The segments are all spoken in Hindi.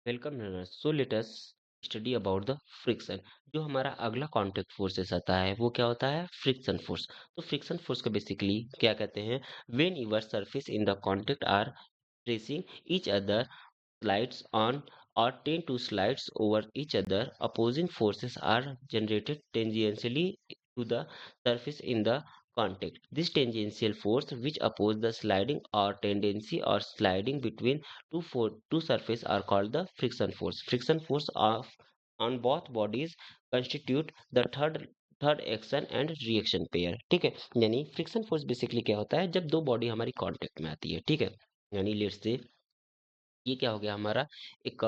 Welcome learners. So let us study about the friction. जो हमारा अगला कॉन्टेक्ट फोर्सेस आता है वो क्या होता है? Friction force. तो फ्रिक्शन फोर्स को बेसिकली क्या कहते हैं? When your surface in the contact are pressing each other slides on or tend to slides over each other, opposing forces are generated tangentially to the surface in the contact. This tangential force which oppose the sliding or tendency or sliding between two surfaces are called the friction force. Friction force of on both bodies constitute the third action and reaction pair. ठीक है, यानी फ्रिक्शन फोर्स बेसिकली क्या होता है? जब दो बॉडी हमारी कांटेक्ट में आती है, ठीक है, यानी लेट्स से ये क्या हो गया हमारा? एक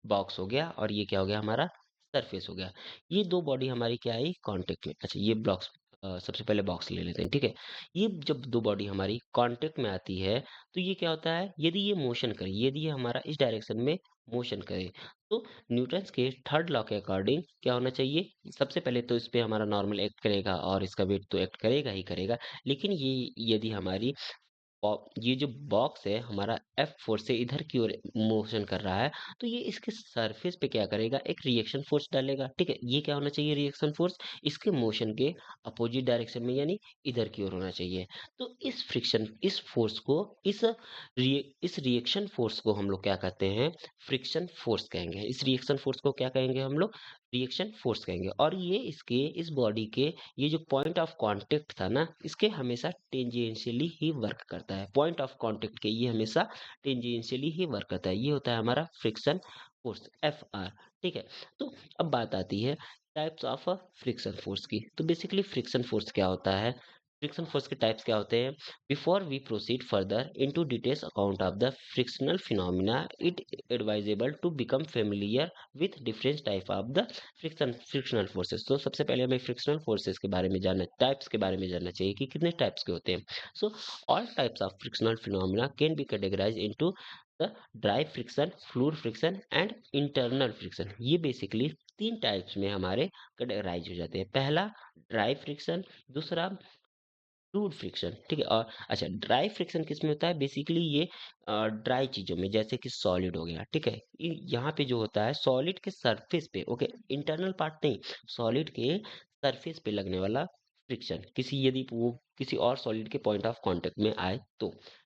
बॉक्स हो गया और ये क्या हो गया हमारा? सरफेस हो गया। ये दो बॉडी हमारी क्या आई? कांटेक्ट में। अच्छा, ये ब्लॉक्स सबसे पहले बॉक्स ले लेते हैं, ठीक है। ये जब दो बॉडी हमारी कांटेक्ट में आती है तो ये क्या होता है? यदि ये मोशन करे, यदि ये हमारा इस डायरेक्शन में मोशन करे, तो न्यूटन्स के थर्ड लॉ के अकॉर्डिंग क्या होना चाहिए? सबसे पहले तो इस पे हमारा नॉर्मल एक्ट करेगा और इसका वेट तो एक्ट करेगा ही करेगा, लेकिन ये यदि हमारी ये जो बॉक्स है हमारा एफ फोर्स से इधर की ओर मोशन कर रहा है, तो ये इसके सरफेस पे क्या करेगा? एक रिएक्शन फोर्स डालेगा, ठीक है। ये क्या होना चाहिए? रिएक्शन फोर्स इसके मोशन के अपोजिट डायरेक्शन में, यानी इधर की ओर होना चाहिए। तो इस फोर्स को, इस रिएक्शन फोर्स को हम लोग क्या कहते हैं? फ्रिक्शन फोर्स कहेंगे। इस रिएक्शन फोर्स को क्या कहेंगे हम लोग? रिएक्शन फोर्स कहेंगे। और ये इसके, इस बॉडी के, ये जो पॉइंट ऑफ कांटेक्ट था ना, इसके हमेशा टेंजेंशियली ही वर्क करता है। पॉइंट ऑफ कांटेक्ट के ये हमेशा टेंजेंशियली ही वर्क करता है। ये होता है हमारा फ्रिक्शन फोर्स, एफ आर। ठीक है, तो अब बात आती है टाइप्स ऑफ फ्रिक्शन फोर्स की। तो बेसिकली फ्रिक्शन फोर्स क्या होता है? फ्रिक्शन फोर्स के टाइप्स क्या होते हैं? Before we proceed further into details account of the frictional phenomena, it advisable to become familiar with different type of the frictional forces. तो सबसे पहले हमें फ्रिक्शनल फोर्सेस के बारे में जानना, टाइप्स के बारे में जानना चाहिए कि कितने टाइप्स के होते हैं। So all types of frictional phenomena can be categorize into the dry friction, fluid friction and internal friction. ये बेसिकली तीन टाइप्स में हमारे कैटेगराइज हो जाते हैं। पहला ड्राई फ्रिक्शन, दूसरा फ्लूइड फ्रिक्शन, ठीक है। और अच्छा, ड्राई फ्रिक्शन किसमें होता है? बेसिकली ये ड्राई चीजों में, जैसे कि सॉलिड हो गया, ठीक है। यहाँ पे जो होता है सॉलिड के सरफेस पे, ओके, इंटरनल पार्ट नहीं, सॉलिड के सरफेस पे लगने वाला फ्रिक्शन, किसी, यदि वो किसी और सॉलिड के पॉइंट ऑफ कांटेक्ट में आए तो,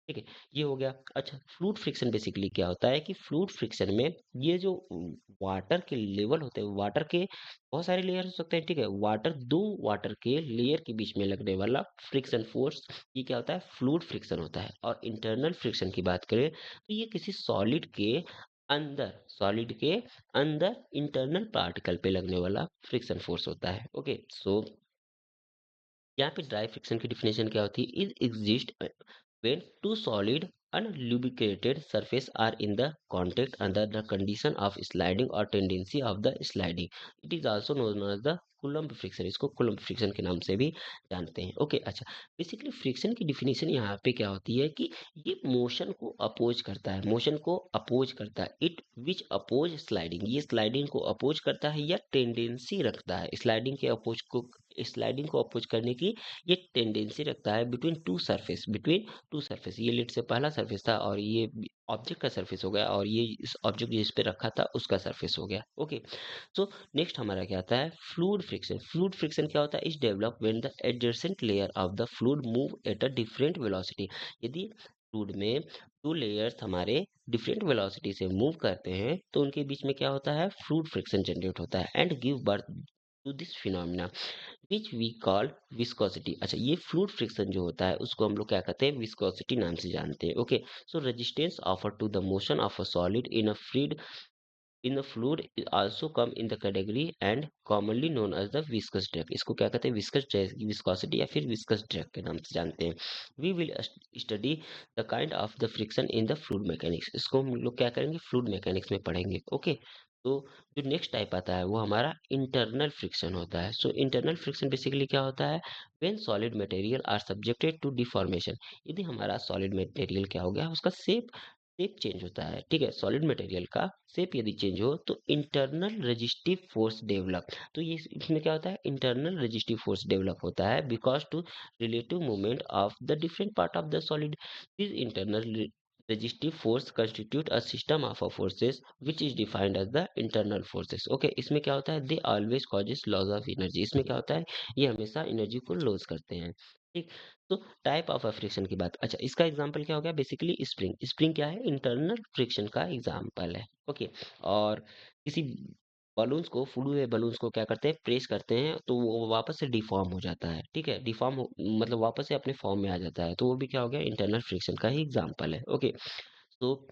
ठीक है, ये हो गया। अच्छा, फ्लूइड फ्रिक्शन बेसिकली क्या होता है कि फ्लूइड फ्रिक्शन में ये जो वाटर के लेवल होते हैं, वाटर के बहुत सारे लेयर हो सकते हैं, ठीक है। दो वाटर के लेयर के बीच में लगने वाला फ्रिक्शन फोर्स, ये क्या होता है? फ्लूइड फ्रिक्शन होता है। और इंटरनल फ्रिक्शन की बात करें तो ये किसी सॉलिड के अंदर इंटरनल पार्टिकल पे लगने वाला फ्रिक्शन फोर्स होता है। ओके, सो यहाँ पे ड्राई फ्रिक्शन की डिफिनेशन क्या होती है? It exist when two solid unlubricated surface are in the contact under the condition of sliding or tendency of the sliding. It is also known as the coulomb friction. इसको कूलम्ब फ्रिक्शन के नाम से भी जानते हैं। ओके, अच्छा, बेसिकली फ्रिक्शन की डिफिनेशन यहाँ पे क्या होती है कि ये मोशन को अपोज करता है, मोशन को अपोज करता है। इट विच अपोज स्लाइडिंग, ये स्लाइडिंग को अपोज करता है या टेंडेंसी रखता है स्लाइडिंग को अपोज करने की ये टेंडेंसी रखता है बिटवीन टू सरफेस। ये लिट से पहला सरफेस था और ये ऑब्जेक्ट का सरफेस हो गया, और ये इस ऑब्जेक्ट जिस पे रखा था उसका सरफेस हो गया। ओके, सो नेक्स्ट हमारा क्या आता है? Fluid friction. फ्लूइड फ्रिक्शन क्या होता है? Is develop when the adjacent layer of the fluid move at a different velocity. यदि फ्लूइड में टू लेयर्स हमारे डिफरेंट वेलोसिटी से मूव करते हैं तो उनके बीच में क्या होता है? फ्लूइड फ्रिक्शन जनरेट होता है and give birth to this phenomena which we call viscosity. अच्छा, ये फ्लूइड फ्रिक्शन जो होता है उसको हम लोग क्या कहते हैं? विस्कोसिटी नाम से जानते हैं। Okay, so resistance offer to the motion of a solid in the fluid also come in the category and commonly known as the viscous drag. इसको क्या कहते हैं? विस्कस ड्रैग, विस्कोसिटी या फिर विस्कस ड्रैग के नाम से जानते हैं। We will study the kind of the friction in the fluid mechanics. इसको हम लोग क्या करेंगे? फ्लूइड मैकेनिक्स में पढ़ेंगे। ओके, तो जो नेक्स्ट टाइप आता है वो हमारा इंटरनल फ्रिक्शन होता है। सो इंटरनल फ्रिक्शन बेसिकली क्या होता है? When solid material are subjected to deformation. यदि हमारा सॉलिड मटेरियल क्या हो गया? उसका शेप चेंज होता है, ठीक है। सॉलिड मटेरियल का शेप यदि चेंज हो तो इंटरनल रेजिस्टिव फोर्स डेवलप। तो ये इसमें क्या होता है? इंटरनल रेजिस्टिव फोर्स डेवलप होता है because to relative movement of the different part of the solid. This internal resistive force constitute a system of forces which is defined as the internal forces. Okay, इसमें क्या होता है, they always causes loss of energy. इसमें क्या होता है, ये हमेशा एनर्जी को लॉस करते हैं। ठीक, तो टाइप ऑफ फ्रिक्शन की बात, अच्छा इसका एग्जांपल क्या हो गया, बेसिकली स्प्रिंग। स्प्रिंग क्या है, इंटरनल फ्रिक्शन का एग्जांपल है। ओके, और किसी बलून्स को, फूले हुए बलून्स को क्या करते हैं, प्रेस करते हैं तो वो वापस से डिफॉर्म हो जाता है। ठीक है, डिफॉर्म मतलब वापस से अपने फॉर्म में आ जाता है, तो वो भी क्या हो गया, इंटरनल फ्रिक्शन का ही एग्जांपल है। ओके, तो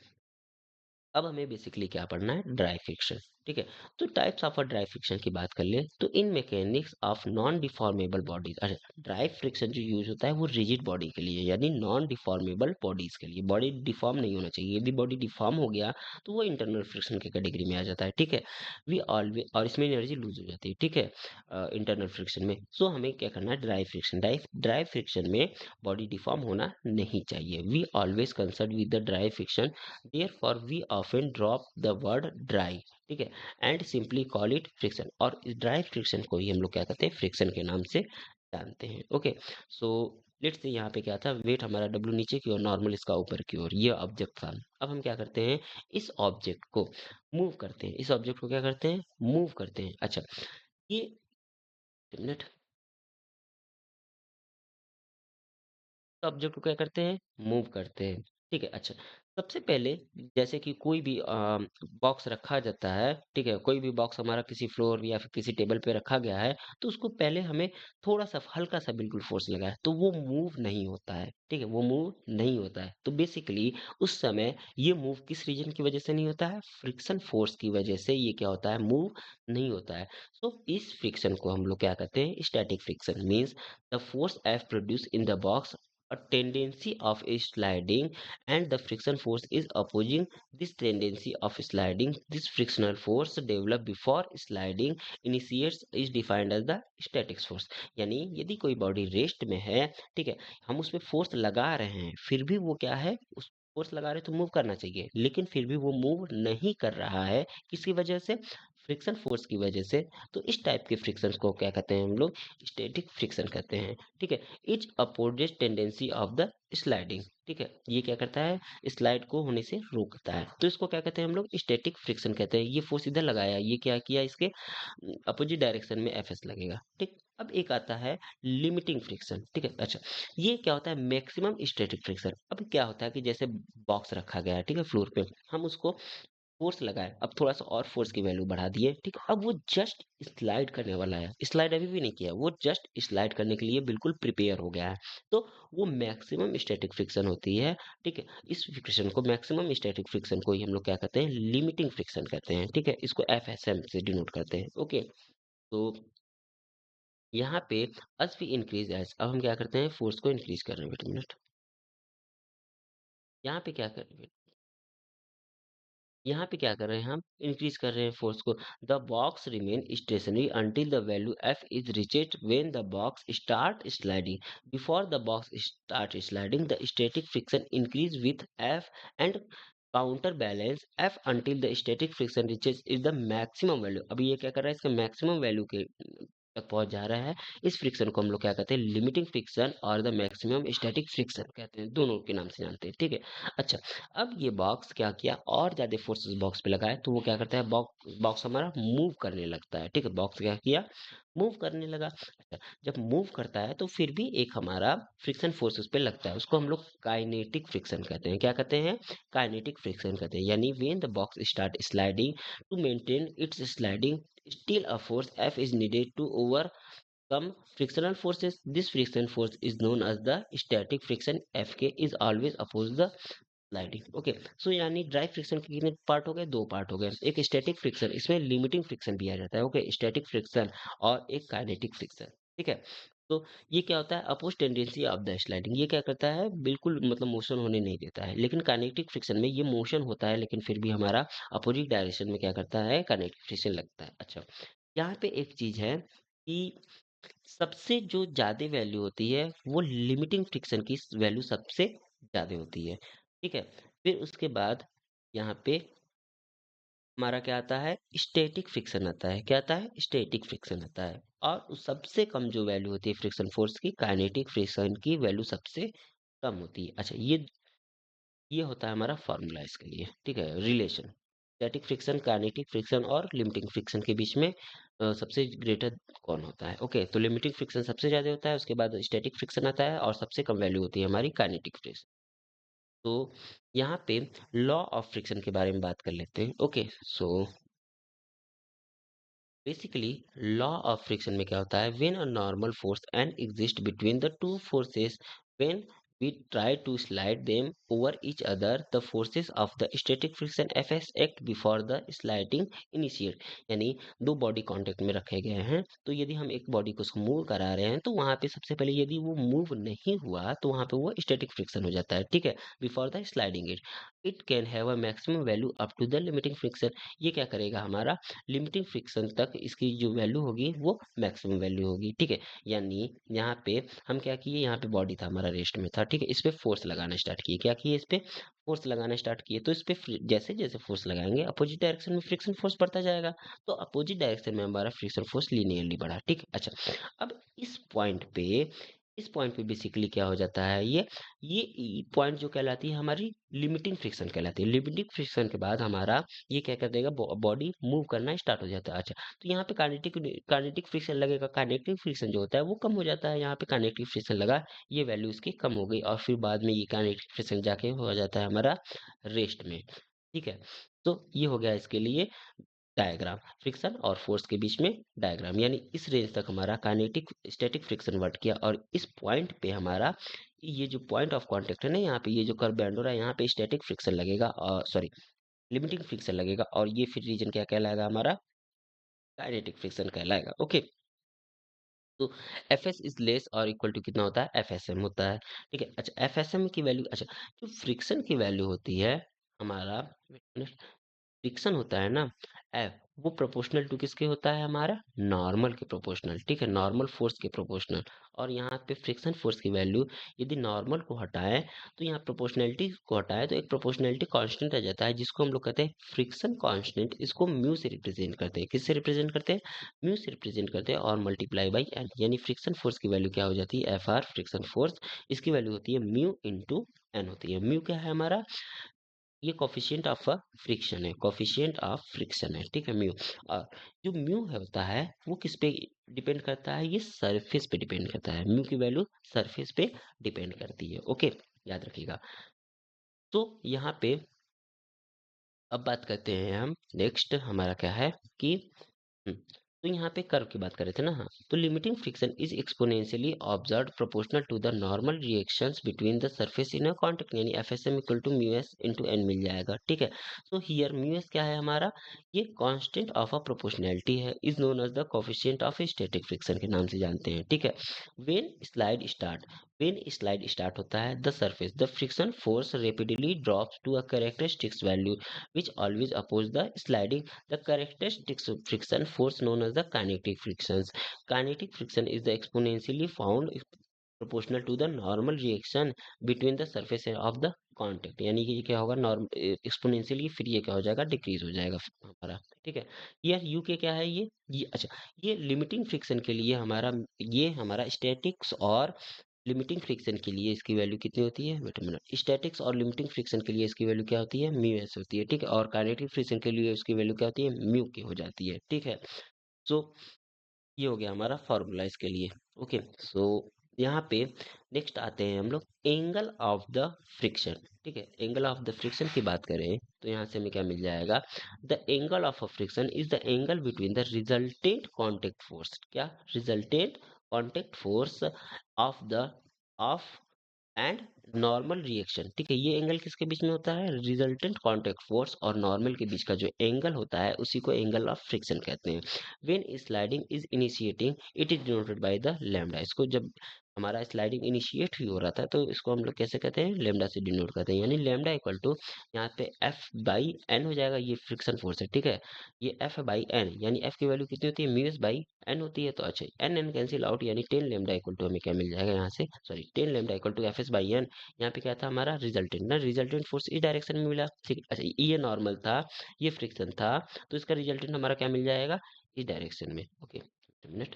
अब हमें बेसिकली क्या पढ़ना है, ड्राई फ्रिक्शन। ठीक है, तो types of a dry friction की बात कर ले तो in mechanics of non deformable bodies, अच्छा ड्राई फ्रिक्शन जो यूज होता है वो रिजिड बॉडी के लिए, यानी नॉन डिफॉर्मेबल बॉडीज के लिए। बॉडी डिफॉर्म नहीं होना चाहिए, यदि बॉडी डिफॉर्म हो गया तो वो इंटरनल फ्रिक्शन के कैटेगरी में आ जाता है। ठीक है, वी ऑलवेज, और इसमें एनर्जी लूज हो जाती है। ठीक है, इंटरनल फ्रिक्शन में। सो हमें क्या करना है, ड्राई फ्रिक्शन, ड्राई फ्रिक्शन में बॉडी डिफॉर्म होना नहीं चाहिए। We always concern with the dry friction, therefore we often drop the word dry। ठीक है, and simply call it friction, और इस ड्राई फ्रिक्शन को ही हम लोग क्या कहते हैं, फ्रिक्शन के नाम से जानते हैं। ओके, सो लेट्स से यहाँ पे क्या था, वेट हमारा डब्ल्यू नीचे की ओर, नॉर्मल इसका ऊपर की ओर, ये ऑब्जेक्ट था। अब हम क्या करते हैं, इस ऑब्जेक्ट को मूव करते हैं, इस ऑब्जेक्ट को क्या करते हैं, मूव करते हैं। अच्छा, ये मिनट, ऑब्जेक्ट को क्या करते हैं, मूव करते हैं। ठीक है, अच्छा सबसे पहले जैसे कि कोई भी बॉक्स रखा जाता है, ठीक है, कोई भी बॉक्स हमारा किसी फ्लोर या फिर किसी टेबल पे रखा गया है, तो उसको पहले हमें थोड़ा सा हल्का सा बिल्कुल फोर्स लगाए तो वो मूव नहीं होता है। ठीक है, वो मूव नहीं होता है, तो बेसिकली उस समय ये मूव किस रीजन की वजह से नहीं होता है, फ्रिक्शन फोर्स की वजह से ये क्या होता है, मूव नहीं होता है। सो इस फ्रिक्शन को हम लोग क्या कहते हैं, static friction. Means the force F produce in the box a tendency of a sliding, and the friction force is opposing this tendency of sliding. This frictional force developed before sliding initiates is defined as the static force। यानी यदि कोई बॉडी रेस्ट में है, ठीक है, हम उस पे फोर्स लगा रहे हैं, फिर भी वो क्या है, उस फोर्स लगा रहे हैं तो मूव करना चाहिए, लेकिन फिर भी वो मूव नहीं कर रहा है, किसकी वजह से, फ्रिक्शन फोर्स की वजह से। तो इस टाइप के फ्रिक्शन को क्या कहते हैं हम लोग, स्टैटिक फ्रिक्शन कहते हैं। ठीक है, is opposite tendency of the sliding. ठीक है, ये क्या करता है, स्लाइड को होने से रोकता है, तो इसको क्या कहते हैं हम लोग, स्टैटिक फ्रिक्शन कहते हैं। ये फोर्स इधर लगाया, ये क्या किया, इसके अपोजिट डायरेक्शन में एफ एस लगेगा। ठीक, अब एक आता है लिमिटिंग फ्रिक्शन। ठीक है, अच्छा ये क्या होता है, मैक्सिमम स्टैटिक फ्रिक्शन। अब क्या होता है कि जैसे बॉक्स रखा गया है, ठीक है, फ्लोर पे, हम उसको फोर्स लगाए, अब थोड़ा सा और फोर्स की वैल्यू बढ़ा दिए, ठीक है, अब वो जस्ट स्लाइड करने वाला है, स्लाइड अभी भी नहीं किया, वो जस्ट स्लाइड करने के लिए बिल्कुल प्रिपेयर हो गया है, तो वो मैक्सिमम स्टैटिक फ्रिक्शन होती है। ठीक है, इस फ्रिक्शन को, मैक्सिमम स्टैटिक फ्रिक्शन को ही हम लोग क्या कहते हैं, लिमिटिंग फ्रिक्शन कहते हैं। ठीक है, इसको एफ एस एम से डिनोट करते हैं। ओके, तो यहाँ पे as we increase as, अब हम क्या करते हैं, फोर्स को इंक्रीज कर रहे हैं, वेट मिनट, यहाँ पे क्या कर रहे हैं, यहाँ पे क्या कर रहे हैं, हम इंक्रीज कर रहे हैं फोर्स को। The box remain stationary until the value F is reached when the box start sliding. Before the box start sliding the static friction increase with F and counter balance F until the static friction reaches is the maximum value. अभी ये क्या कर रहा है, इसका मैक्सिमम वैल्यू के तक पहुंच जा रहा है। इस फ्रिक्शन को हम लोग क्या कहते हैं, लिमिटिंग फ्रिक्शन और द मैक्सिमम स्टैटिक फ्रिक्शन कहते हैं, दोनों के नाम से जानते हैं। ठीक है, अच्छा अब ये बॉक्स क्या किया, और ज्यादा फोर्सेस बॉक्स पे लगाए, तो वो क्या करता है, बॉक्स बॉक्स हमारा मूव करने लगता है। ठीक है, बॉक्स क्या किया, मूव करने लगा। अच्छा, जब मूव करता है तो फिर भी एक हमारा फ्रिक्शन फोर्स उस पे लगता है, उसको हम लोग काइनेटिक फ्रिक्शन कहते हैं। क्या कहते हैं, काइनेटिक फ्रिक्शन कहते हैं। यानी when the box start sliding, to maintain its sliding still a force F is needed to overcome frictional forces. This friction force is known as the static friction. Fk is always opposed the sliding. Okay, so यानी ड्राई फ्रिक्शन के कितने पार्ट हो गए, दो पार्ट हो गए। एक स्टैटिक फ्रिक्शन, इसमें लिमिटिंग फ्रिक्शन भी आ जाता है। ओके, स्टैटिक फ्रिक्शन और एक काइनेटिक फ्रिक्शन। ठीक है, तो ये क्या होता है, oppose tendency of the sliding, ये क्या करता है, बिल्कुल मतलब मोशन होने नहीं देता है। लेकिन काइनेटिक फ्रिक्शन में ये मोशन होता है, लेकिन फिर भी हमारा अपोजिट डायरेक्शन में क्या करता है, काइनेटिक फ्रिक्शन लगता है। अच्छा, यहाँ पे एक चीज है कि सबसे जो ज्यादा वैल्यू होती है वो लिमिटिंग फ्रिक्शन की वैल्यू सबसे ज्यादा होती है। ठीक है, फिर उसके बाद यहाँ पे हमारा क्या आता है, स्टैटिक फ्रिक्शन आता है। क्या आता है, स्टैटिक फ्रिक्शन आता है। और उस सबसे कम जो वैल्यू होती है फ्रिक्शन फोर्स की, काइनेटिक फ्रिक्शन की वैल्यू सबसे कम होती है। अच्छा, ये ये होता है हमारा फॉर्मूला इसके लिए, ठीक है, relation. Static friction, kinetic friction और लिमिटिंग फ्रिक्शन के बीच में सबसे ग्रेटर कौन होता है? ओके, तो लिमिटिंग फ्रिक्शन सबसे ज्यादा होता है, उसके बाद स्टैटिक फ्रिक्शन आता है और सबसे कम वैल्यू होती है हमारी काइनेटिक फ्रिक्शन। तो यहाँ पे लॉ ऑफ फ्रिक्शन के बारे में बात कर लेते हैं। Okay, so basically law of friction में क्या होता है, when a normal force and exist between the two forces, when we try to slide them over each other, the forces of the static friction fs act before the sliding initiate। यानी दो बॉडी कांटेक्ट में रखे गए हैं, तो यदि हम एक बॉडी को मूव करा रहे हैं तो वहां पे सबसे पहले यदि वो मूव नहीं हुआ तो वहां पे वो स्टैटिक फ्रिक्शन हो जाता है, ठीक है, before the sliding it can have a maximum value up to the limiting friction. ये क्या करेगा, हमारा लिमिटिंग फ्रिक्शन तक इसकी जो वैल्यू होगी वो मैक्सिमम वैल्यू होगी, ठीक है। यानी यहाँ पे हम क्या किए, यहाँ पे बॉडी था हमारा रेस्ट में था, ठीक है, इस पे फोर्स लगाना स्टार्ट किए, क्या किए, इस पे फोर्स लगाना स्टार्ट किए, तो इस पे जैसे जैसे फोर्स लगाएंगे अपोजिट डायरेक्शन में फ्रिक्शन फोर्स बढ़ता जाएगा, तो अपोजिट डायरेक्शन में हमारा फ्रिक्शन फोर्स लीनियरली बढ़ा, ठीक है। अच्छा, अब इस पॉइंट पे बेसिकली क्या हो जाता है, ये पॉइंट जो कहलाती है हमारी लिमिटिंग फ्रिक्शन कहलाती है। लिमिटिंग फ्रिक्शन के बाद हमारा ये क्या कर देगा, बॉडी मूव करना स्टार्ट हो जाता है। अच्छा, तो यहाँ पे काइनेटिक फ्रिक्शन लगेगा, काइनेटिक फ्रिक्शन जो होता है वो कम हो जाता है, यहाँ पे काइनेटिक फ्रिक्शन लगा, ये वैल्यू इसकी कम हो गई और फिर बाद में ये काइनेटिक फ्रिक्शन जाके हो जाता है हमारा रेस्ट में, ठीक है। तो ये हो गया इसके लिए डायग्राम, फ्रिक्शन और फोर्स के बीच में डायग्राम, यानी इस रेंज तक हमारा काइनेटिक स्टैटिक फ्रिक्शन वर्क किया और इस पॉइंट पे हमारा ये जो पॉइंट ऑफ कांटेक्ट है ना, यहाँ पे ये जो कर्व बैंड हो रहा है, यहाँ पे स्टैटिक फ्रिक्शन लगेगा और सॉरी लिमिटिंग फ्रिक्शन लगेगा और ये फिर रीजन क्या कहलाएगा, हमारा काइनेटिक फ्रिक्शन कहलाएगा। ओके, तो एफ एस इज लेस और इक्वल टू कितना होता है, एफ एस एम होता है, ठीक है। अच्छा, एफ एस एम की वैल्यू, अच्छा, जो फ्रिक्शन की वैल्यू होती है हमारा, फ्रिक्शन होता है ना, एफ, वो प्रोपोर्शनल टू किसके होता है, हमारा नॉर्मल के प्रोपोर्शनल, ठीक है, नॉर्मल फोर्स के प्रोपोर्शनल। और यहाँ पे फ्रिक्शन फोर्स की वैल्यू यदि नॉर्मल को हटाएं तो यहाँ प्रोपोर्शनैलिटी को हटाएं तो एक प्रोपोर्शनैलिटी कांस्टेंट रह जाता है जिसको हम लोग कहते हैं फ्रिक्शन कांस्टेंट। इसको म्यू से रिप्रेजेंट करते हैं, किससे रिप्रेजेंट करते हैं, म्यू से रिप्रेजेंट करते हैं और मल्टीप्लाई बाई एन, यानी फ्रिक्शन फोर्स की वैल्यू क्या हो जाती है, एफ आर फ्रिक्शन फोर्स, इसकी वैल्यू होती है म्यू इंटू एन होती है। म्यू क्या है हमारा, ये कोफिशिएंट ऑफ फ्रिक्शन है, कोफिशिएंट ऑफ फ्रिक्शन है, ठीक है, म्यू। और जो म्यू है होता है वो किस पे डिपेंड करता है, ये सरफेस पे डिपेंड करता है, म्यू की वैल्यू सरफेस पे डिपेंड करती है। ओके, याद रखिएगा। तो यहाँ पे अब बात करते हैं हम, नेक्स्ट हमारा क्या है कि तो यहाँ पे कर्व की बात कर रहे थे ना, हाँ, तो limiting friction is exponentially observed proportional to the normal reactions between the surface in a contact, यानी F S M equal to mu S into N मिल जाएगा, ठीक है। तो हियर म्यू एस क्या है हमारा, ये कांस्टेंट ऑफ अ प्रोपोर्शनैलिटी है, is known as the coefficient of static friction के नाम से जानते हैं, ठीक है। व्हेन स्लाइड स्टार्ट होता है the surface, the friction force rapidly drops to a characteristics value which always oppose the sliding. The characteristic friction force known as the kinetic frictions. Kinetic friction is the exponentially found proportional to the normal reaction between the surface of the contact। यानी कि ये क्या होगा, नॉर्मल एक्सपोनेंशियली, फिर ये क्या हो जाएगा, डिक्रीज हो जाएगा हमारा, ठीक है। यार यू के क्या है, ये अच्छा, ये लिमिटिंग फ्रिक्शन के लिए हमारा, ये हमारा स्टैटिक्स और लिमिटिंग फ्रिक्शन के लिए इसकी वैल्यू कितनी होती है, वेट अ मिनट, स्टैटिक्स और लिमिटिंग फ्रिक्शन के लिए इसकी वैल्यू क्या होती है, म्यू एस होती है, ठीक है। और काइनेटिक फ्रिक्शन के लिए इसकी वैल्यू क्या होती है, म्यू की हो जाती है, ठीक है। सो ये हो गया हमारा फॉर्मूला इसके लिए। ओके, सो यहाँ पे नेक्स्ट आते हैं हम लोग एंगल ऑफ द फ्रिक्शन, ठीक है। एंगल ऑफ द फ्रिक्शन की बात करें तो यहाँ से हमें क्या मिल जाएगा, the angle of a friction is the angle between the resultant contact force, क्या, resultant contact force of the of and normal reaction, ठीक है। ये एंगल किसके बीच में होता है, रिजल्टेंट कांटेक्ट फोर्स और नॉर्मल के बीच का जो एंगल होता है उसी को एंगल ऑफ फ्रिक्शन कहते हैं। When sliding is initiating it is denoted by the lambda. इसको जब हमारा स्लाइडिंग इनिशिएट ही हो रहा था तो इसको हम लोग कैसे कहते हैं, लैम्डा से डिनोट करते हैं, यानी लैम्डा इक्वल टू यहाँ पे एफ बाई एन हो जाएगा, ये फ्रिक्शन फोर्स है, ठीक है। ये एफ बाई एन, यानी एफ की वैल्यू कितनी होती है, म्यू एस बाई एन होती है, तो अच्छा एन एन कैंसिल आउट, यानी 10 लेमडा इक्वल टू हमें क्या मिल जाएगा यहाँ से, sorry 10 lambda equal to F S by N. यहाँ पे क्या था हमारा रिजल्टेंट ना, रिजल्टेंट फोर्स इस डायरेक्शन में मिला, ठीक है। अच्छा, ये नॉर्मल था, ये फ्रिक्शन था, तो इसका रिजल्टेंट हमारा क्या मिल जाएगा, इस डायरेक्शन में। ओके, मिनट,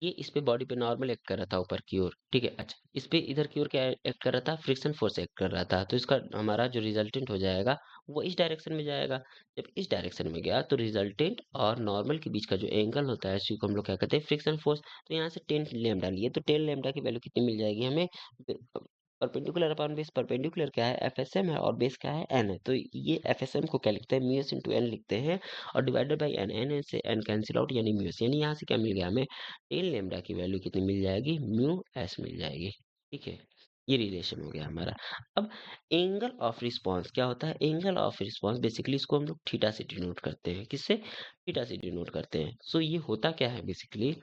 ये इस पे बॉडी पे नॉर्मल एक्ट कर रहा था ऊपर की ओर, ठीक है। अच्छा, इस पे इधर की ओर क्या एक्ट कर रहा था, फ्रिक्शन फोर्स एक्ट कर रहा था, तो इसका हमारा जो रिजल्टेंट हो जाएगा वो इस डायरेक्शन में जाएगा। जब इस डायरेक्शन में गया तो रिजल्टेंट और नॉर्मल के बीच का जो एंगल होता है उसी को हम लोग क्या कहते हैं, फ्रिक्शन फोर्स। तो यहाँ से 10 लैम्डा लिए तो 10 लैम्डा की वैल्यू कितनी मिल जाएगी हमें, परपेंडिकुलर अपॉन बेस। परपेंडिकुलर क्या है, एफएसएम है, और बेस क्या है, एन है। तो ये एफएसएम को क्या लिखते हैं, म्यूएस इंटू एन लिखते हैं, और डिवाइडेड बाई एन। एन से एन कैंसिल आउट यानी म्यूएस, यानी यहाँ से क्या मिल गया हमें, 10 लेमडा की वैल्यू कितनी मिल जाएगी, म्यू एस मिल जाएगी। ठीक है, ये रिलेशन हो गया हमारा। अब एंगल ऑफ रिस्पांस क्या होता है, एंगल ऑफ रिस्पांस बेसिकली इसको हम लोग थीटा से डिनोट करते हैं, किससे, थीटा से डिनोट करते हैं। सो ये होता क्या है बेसिकली,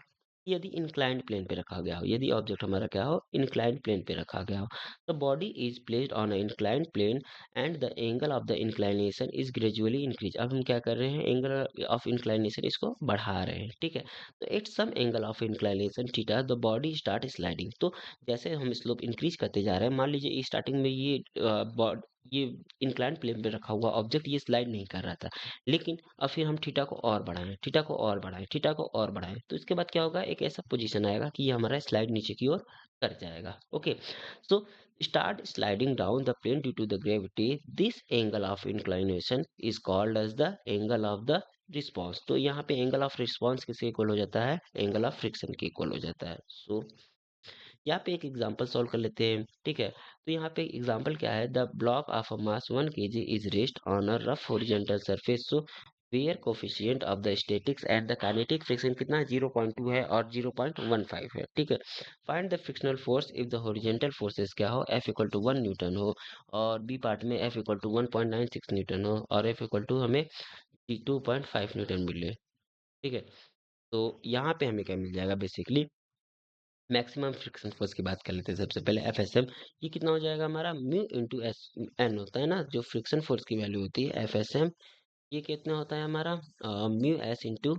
यदि इंक्लाइंड प्लेन पे रखा गया हो, यदि ऑब्जेक्ट हमारा क्या हो, इंक्लाइंड प्लेन पे रखा गया हो, the body is placed on inclined plane and the angle of the inclination is gradually increase. अब हम क्या कर रहे हैं, एंगल ऑफ इंक्लाइनेशन इसको बढ़ा रहे हैं, ठीक है। तो at some angle of inclination theta the body start sliding. तो जैसे हम स्लोप इंक्रीज करते जा रहे हैं, मान लीजिए स्टार्टिंग में ये इंक्लाइंड प्लेन पे रखा हुआ ऑब्जेक्ट ये स्लाइड नहीं कर रहा था, लेकिन अब फिर हम थीटा को और बढ़ाएं, थीटा को और बढ़ाएं, थीटा को और बढ़ाएं, तो इसके बाद क्या होगा, एक ऐसा पोजीशन आएगा कि ये हमारा स्लाइड नीचे की ओर कर जाएगा। Okay, so start sliding down the plane due to the gravity. This angle of inclination is called as the angle of the response. तो यहाँ पे एंगल ऑफ रिस्पॉन्स किसके इक्वल हो जाता है, एंगल ऑफ फ्रिक्शन के इक्वल हो जाता है। सो यहाँ पे एक एग्जांपल सॉल्व कर लेते हैं, ठीक है। तो यहाँ पे एग्जांपल क्या है, the block of a mass 1 kg is rest on a rough horizontal surface, so where coefficient of the statics and the kinetic friction कितना है, 0.2 है और 0.15 है, ठीक है। Find the frictional force if the horizontal forces क्या हो, F इक्वल टू 1 न्यूटन हो, और बी पार्ट में F इक्वल टू 1.96 न्यूटन हो, और F इक्वल टू हमें 2.5 न्यूटन मिले, ठीक है। तो यहाँ पे हमें क्या मिल जाएगा, बेसिकली मैक्सिमम फ्रिक्शन फोर्स की बात कर लेते हैं। सबसे पहले एफएसएम, ये कितना हो जाएगा हमारा, म्यू इंटू एस एन होता है ना, जो फ्रिक्शन फोर्स की वैल्यू होती है एफएसएम, ये कितना होता है हमारा, mu S into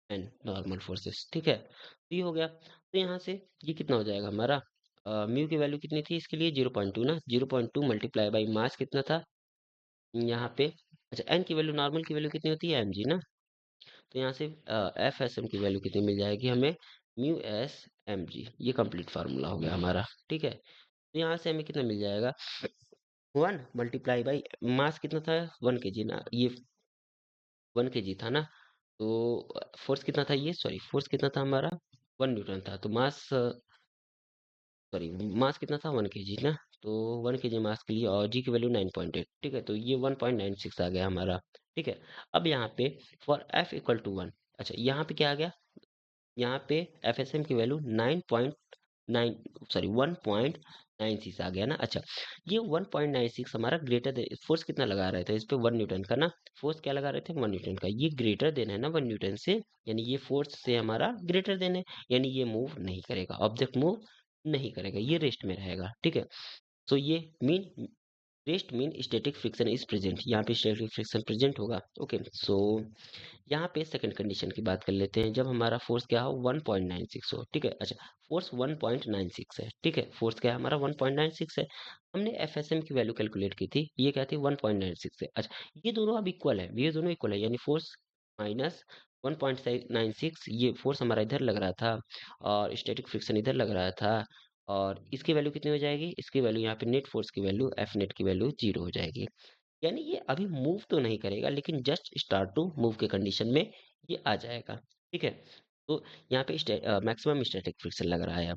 N normal forces, ठीक है। तो ये हो गया, तो यहाँ से ये कितना हो जाएगा हमारा, म्यू की वैल्यू कितनी थी इसके लिए, 0.2 ना, 0.2 मल्टीप्लाई बाई मास कितना था यहाँ पे। अच्छा, एन की वैल्यू, नॉर्मल की वैल्यू कितनी होती है, एम जी ना। तो यहाँ से एफ एस एम की वैल्यू कितनी मिल जाएगी हमें, म्यू एस एम जी, ये कंप्लीट फार्मूला हो गया हमारा, ठीक है। तो यहाँ से हमें कितना मिल जाएगा, 1 मल्टीप्लाई बाई मास कितना था, 1 kg ना, ये 1 kg था ना। तो फोर्स कितना था, ये सॉरी फोर्स कितना था हमारा, 1 न्यूटन था। तो मास सॉरी मास कितना था, 1 kg ना। तो 1 kg मास के लिए और जी की वैल्यू 9.8, ठीक है। तो ये 1.96 आ गया हमारा, ठीक है। अब यहाँ पे फॉर एफ इक्वल टू 1, अच्छा यहाँ पे क्या आ गया, यहाँ पे एफएसएम की वैल्यू 9.9 सॉरी 1.96 आ गया ना। अच्छा, ये 1.96 हमारा ग्रेटर देन, फोर्स कितना लगा रहे थे इस पे, 1 न्यूटन का ना, फोर्स क्या लगा रहे थे, 1 न्यूटन का, ये ग्रेटर देन है ना 1 न्यूटन से, यानी ये फोर्स से हमारा ग्रेटर देन है, यानी ये मूव नहीं करेगा, ऑब्जेक्ट मूव नहीं करेगा, ये रेस्ट में रहेगा, ठीक है। सो ये mean, rest mean static friction is present, यहाँ पे स्टैटिक फ्रिक्शन प्रेजेंट होगा। ओके, सो यहाँ पे सेकंड कंडीशन की बात कर लेते हैं, जब हमारा फोर्स क्या हो, 1.96 हो, ठीक है। अच्छा, फोर्स 1.96 है, ठीक है, फोर्स क्या है हमारा, 1.96 है। हमने एफएसएम की वैल्यू कैलकुलेट की थी, ये क्या थी, 1.96 है। अच्छा, ये दोनों अब इक्वल है, ये दोनों इक्वल है, यानी फोर्स माइनस 1.96, ये फोर्स हमारा इधर लग रहा था और स्टैटिक फ्रिक्शन इधर लग रहा था, और इसकी वैल्यू कितनी हो जाएगी, इसकी वैल्यू यहाँ पे नेट फोर्स की वैल्यू, एफ नेट की वैल्यू 0 हो जाएगी। यानी ये अभी मूव तो नहीं करेगा, लेकिन जस्ट स्टार्ट टू मूव के कंडीशन में ये आ जाएगा, ठीक है। तो यहाँ पे मैक्सिमम स्टैटिक फ्रिक्शन लग रहा है।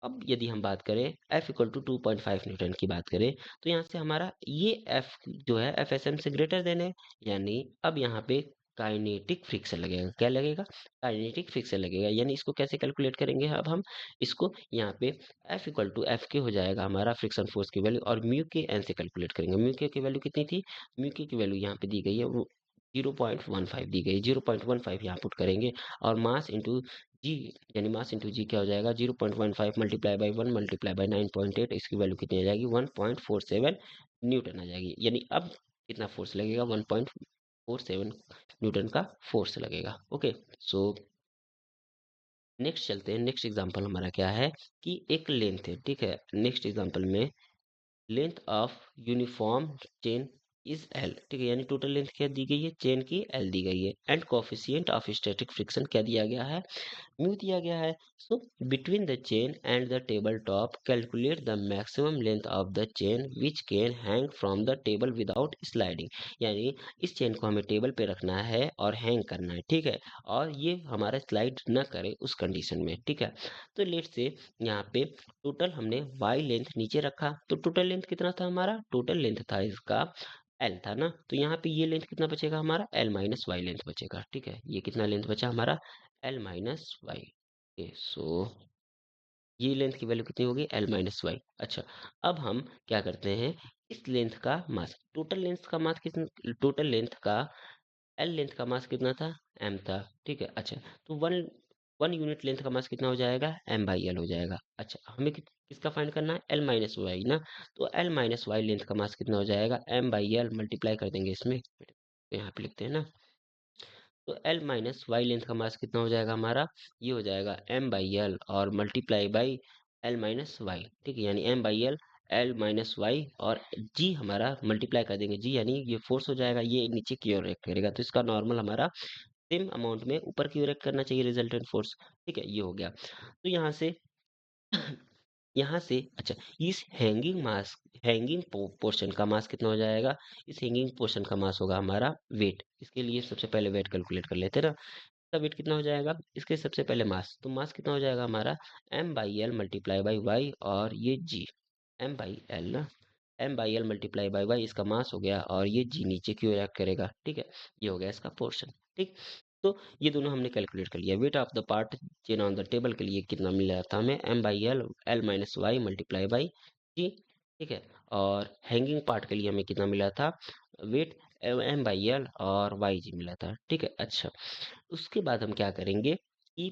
अब यदि हम बात करें F इक्वल टू 2.5 न्यूटन की बात करें, तो यहाँ से हमारा ये F जो है एफ एस एम से ग्रेटर देन है, यानी अब यहाँ पे काइनेटिक फ्रिक्शन लगेगा, क्या लगेगा, काइनेटिक फ्रिक्शन लगेगा। यानी इसको कैसे कैलकुलेट करेंगे, अब हम इसको यहाँ पे एफ इक्वल टू एफ के हो जाएगा हमारा फ्रिक्शन फोर्स की वैल्यू, और म्यू के एन से कैलकुलेट करेंगे। म्यू के की वैल्यू कितनी थी, म्यू के की वैल्यू यहाँ पे दी गई है, वो 0.15 दी गई, 0.15 यहाँ पुट करेंगे, और मास इंटू जी, यानी मास इंटू जी क्या हो जाएगा, 0.15 मल्टीप्लाई बाई 1 मल्टीप्लाई बाई 9.8, इसकी वैल्यू कितनी आ जाएगी, 1.47 न्यूटन आ जाएगी। यानी अब कितना फोर्स लगेगा, 1.47 न्यूटन का फोर्स लगेगा। ओके, सो नेक्स्ट चलते हैं। नेक्स्ट एग्जांपल हमारा क्या है कि एक लेंथ है, ठीक है। नेक्स्ट एग्जांपल में length of uniform chain is L, ठीक है, यानी टोटल लेंथ क्या दी गई है, चेन की एल दी गई है, and coefficient of static friction क्या दिया गया है, म्यू दिया गया है। So between the chain and the table top calculate the maximum length of the chain which can hang from the table without sliding, यानी इस चेन को हमें टेबल पे रखना है और हैंग करना है, ठीक है, और ये हमारा स्लाइड न करे उस कंडीशन में, ठीक है। तो लेट से यहाँ पे टोटल हमने वाई लेंथ नीचे रखा, तो टोटल लेंथ कितना था हमारा, टोटल लेंथ था इसका एल था ना, तो यहाँ पे ये लेंथ कितना बचेगा हमारा, एल माइनस वाई लेंथ बचेगा, ठीक है, ये कितना लेंथ बचा हमारा, एल माइनस वाई। ओके, सो ये लेंथ की वैल्यू कितनी होगी, एल माइनस वाई। अच्छा, अब हम क्या करते हैं, इस लेंथ का मास, टोटल लेंथ का मास कितना, टोटल लेंथ का एल लेंथ का मास कितना था, एम था, ठीक है। अच्छा, तो वन वन यूनिट लेंथ का मास कितना हो जाएगा, एम बाई एल हो जाएगा। अच्छा, हमें किसका फाइंड करना है, एल माइनस वाई ना, तो एल माइनस वाई लेंथ का मास कितना हो जाएगा, एम बाई एल मल्टीप्लाई कर देंगे इसमें, तो यहाँ पे लिखते हैं ना, तो एल माइनस वाई लेंथ का मास कितना हो जाएगा हमारा, ये हो जाएगा एम बाई एल और multiply by L minus Y, ठीक है, यानी M by L, L minus Y, और जी हमारा मल्टीप्लाई कर देंगे, जी यानी ये फोर्स हो जाएगा, ये नीचे की ओर एक्ट करेगा, तो इसका नॉर्मल हमारा सेम अमाउंट में ऊपर की ओर एक्ट करना चाहिए, रिजल्टेंट फोर्स, ठीक है, ये हो गया। तो यहाँ से यहाँ से अच्छा, इस हैंगिंग मास, हैंगिंग पोर्शन का मास कितना हो जाएगा, इस हैंगिंग पोर्शन का मास होगा हमारा वेट, इसके लिए सबसे पहले वेट कैलकुलेट कर लेते हैं ना, इसका वेट कितना हो जाएगा, इसके सबसे पहले मास, तो मास कितना हो जाएगा हमारा, M by L multiply by Y, और ये जी, एम बाई एल ना, M by L multiply by Y इसका मास हो गया, और ये जी नीचे की ओर एक्ट करेगा, ठीक है, ये हो गया इसका पोर्शन, ठीक। तो ये दोनों हमने कैलकुलेट कर लिया, weight of the part chain on the table के लिए कितना मिल रहा था हमें, M by L, L minus Y multiply by G, ठीक है, और हैंगिंग पार्ट के लिए हमें कितना मिला था, वेट एम बाई एल और वाई जी मिला था, ठीक है। अच्छा, उसके बाद हम क्या करेंगे कि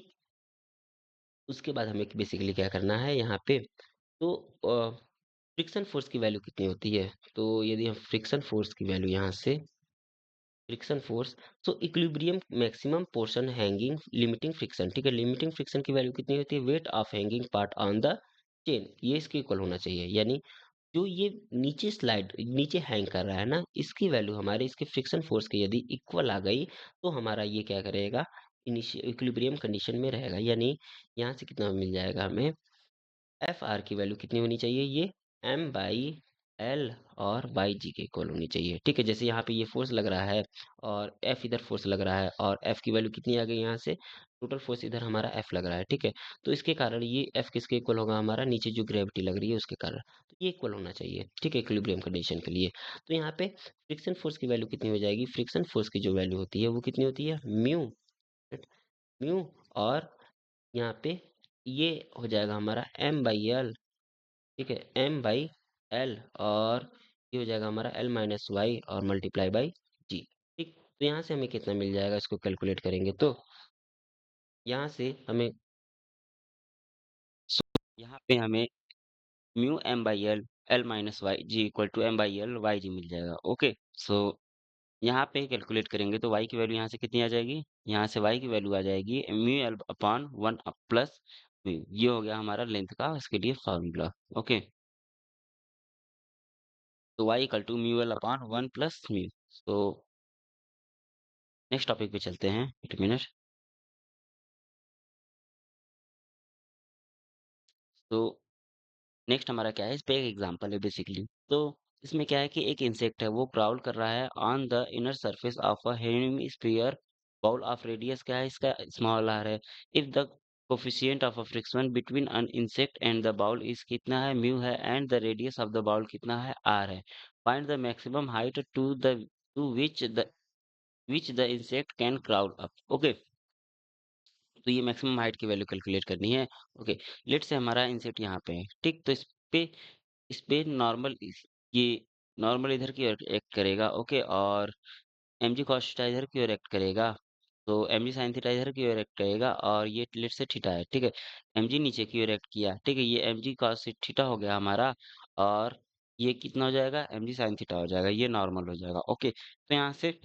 उसके बाद हमें बेसिकली क्या करना है यहाँ पे, तो फ्रिक्शन फोर्स की वैल्यू कितनी होती है, तो यदि हम फ्रिक्शन फोर्स की वैल्यू यहाँ से, फ्रिक्शन फोर्स, सो equilibrium maximum portion hanging limiting friction, ठीक है, लिमिटिंग फ्रिक्शन की वैल्यू कितनी होती है, weight of hanging part on the chain, ये इसके इक्वल होना चाहिए, यानी जो ये नीचे स्लाइड नीचे हैंग कर रहा है ना, इसकी वैल्यू हमारे इसके फ्रिक्शन फोर्स के यदि इक्वल आ गई, तो हमारा ये क्या करेगा, इक्विलिब्रियम कंडीशन में रहेगा, यानी यहाँ से कितना मिल जाएगा हमें, एफ आर की वैल्यू कितनी होनी चाहिए, ये एम बाई एल और बाई जी के इक्वल होनी चाहिए, ठीक है, जैसे यहाँ पे ये फोर्स लग रहा है और एफ इधर फोर्स लग रहा है, और एफ की वैल्यू कितनी आ गई यहाँ से, टोटल फोर्स इधर हमारा एफ लग रहा है, ठीक है, तो इसके कारण ये एफ किसके इक्वल होगा, हमारा नीचे जो ग्रेविटी लग रही है उसके कारण, तो ये इक्वल होना चाहिए, ठीक है, इक्विलिब्रियम कंडीशन के लिए। तो यहाँ पे फ्रिक्शन फोर्स की वैल्यू कितनी हो जाएगी, फ्रिक्शन फोर्स की जो वैल्यू होती है वो कितनी होती है, म्यू, म्यू, और यहाँ पे ये हो जाएगा हमारा एम बाई एल, ठीक है, एम बाई एल, और ये हो जाएगा हमारा एल माइनस वाई और मल्टीप्लाई बाई जी, ठीक। तो यहाँ से हमें कितना मिल जाएगा, इसको कैलकुलेट करेंगे तो यहाँ से हमें, यहाँ पे हमें mu M by L, L minus Y G equal to M by L Y G मिल जाएगा, ओके। सो यहाँ पे कैलकुलेट करेंगे तो y की वैल्यू यहाँ से कितनी आ जाएगी, यहाँ से y की वैल्यू आ जाएगी mu L upon one plus mu, ये हो गया हमारा लेंथ का इसके लिए फॉर्मूला, ओके। तो y equal to mu L upon one plus mu. तो नेक्स्ट टॉपिक पे चलते हैं, एक मिनट। तो नेक्स्ट हमारा क्या है, इस पे एक एग्जांपल है बेसिकली। तो इसमें क्या है कि एक इंसेक्ट है, वो क्राउल कर रहा है on the inner surface of a hemisphere bowl of radius क्या है इसका, स्मॉल आर है। If the coefficient of a friction between an insect and the bowl is कितना है, म्यू है, and the radius of the bowl कितना है, आर है। Find the maximum height to which the insect can crawl up, okay. तो ये मैक्सिमम हाइट की वैल्यू कैलकुलेट करनी है, ओके। लेट से हमारा इंसेक्ट यहाँ पे है, ठीक, तो पे इस पे नॉर्मल ये नॉर्मल इधर की ओर एक्ट करेगा, ओके, और mg cos थीटा इधर की ओर एक्ट करेगा, तो mg sin थीटा इधर की ओर एक्ट करेगा, और ये लेट से थीटा है, ठीक है, mg नीचे की ओर एक्ट किया, ठीक है, ये mg cos थीटा हो गया हमारा, और ये कितना हो जाएगा, mg sin थीटा हो जाएगा, ये नॉर्मल हो जाएगा, ओके। तो यहाँ से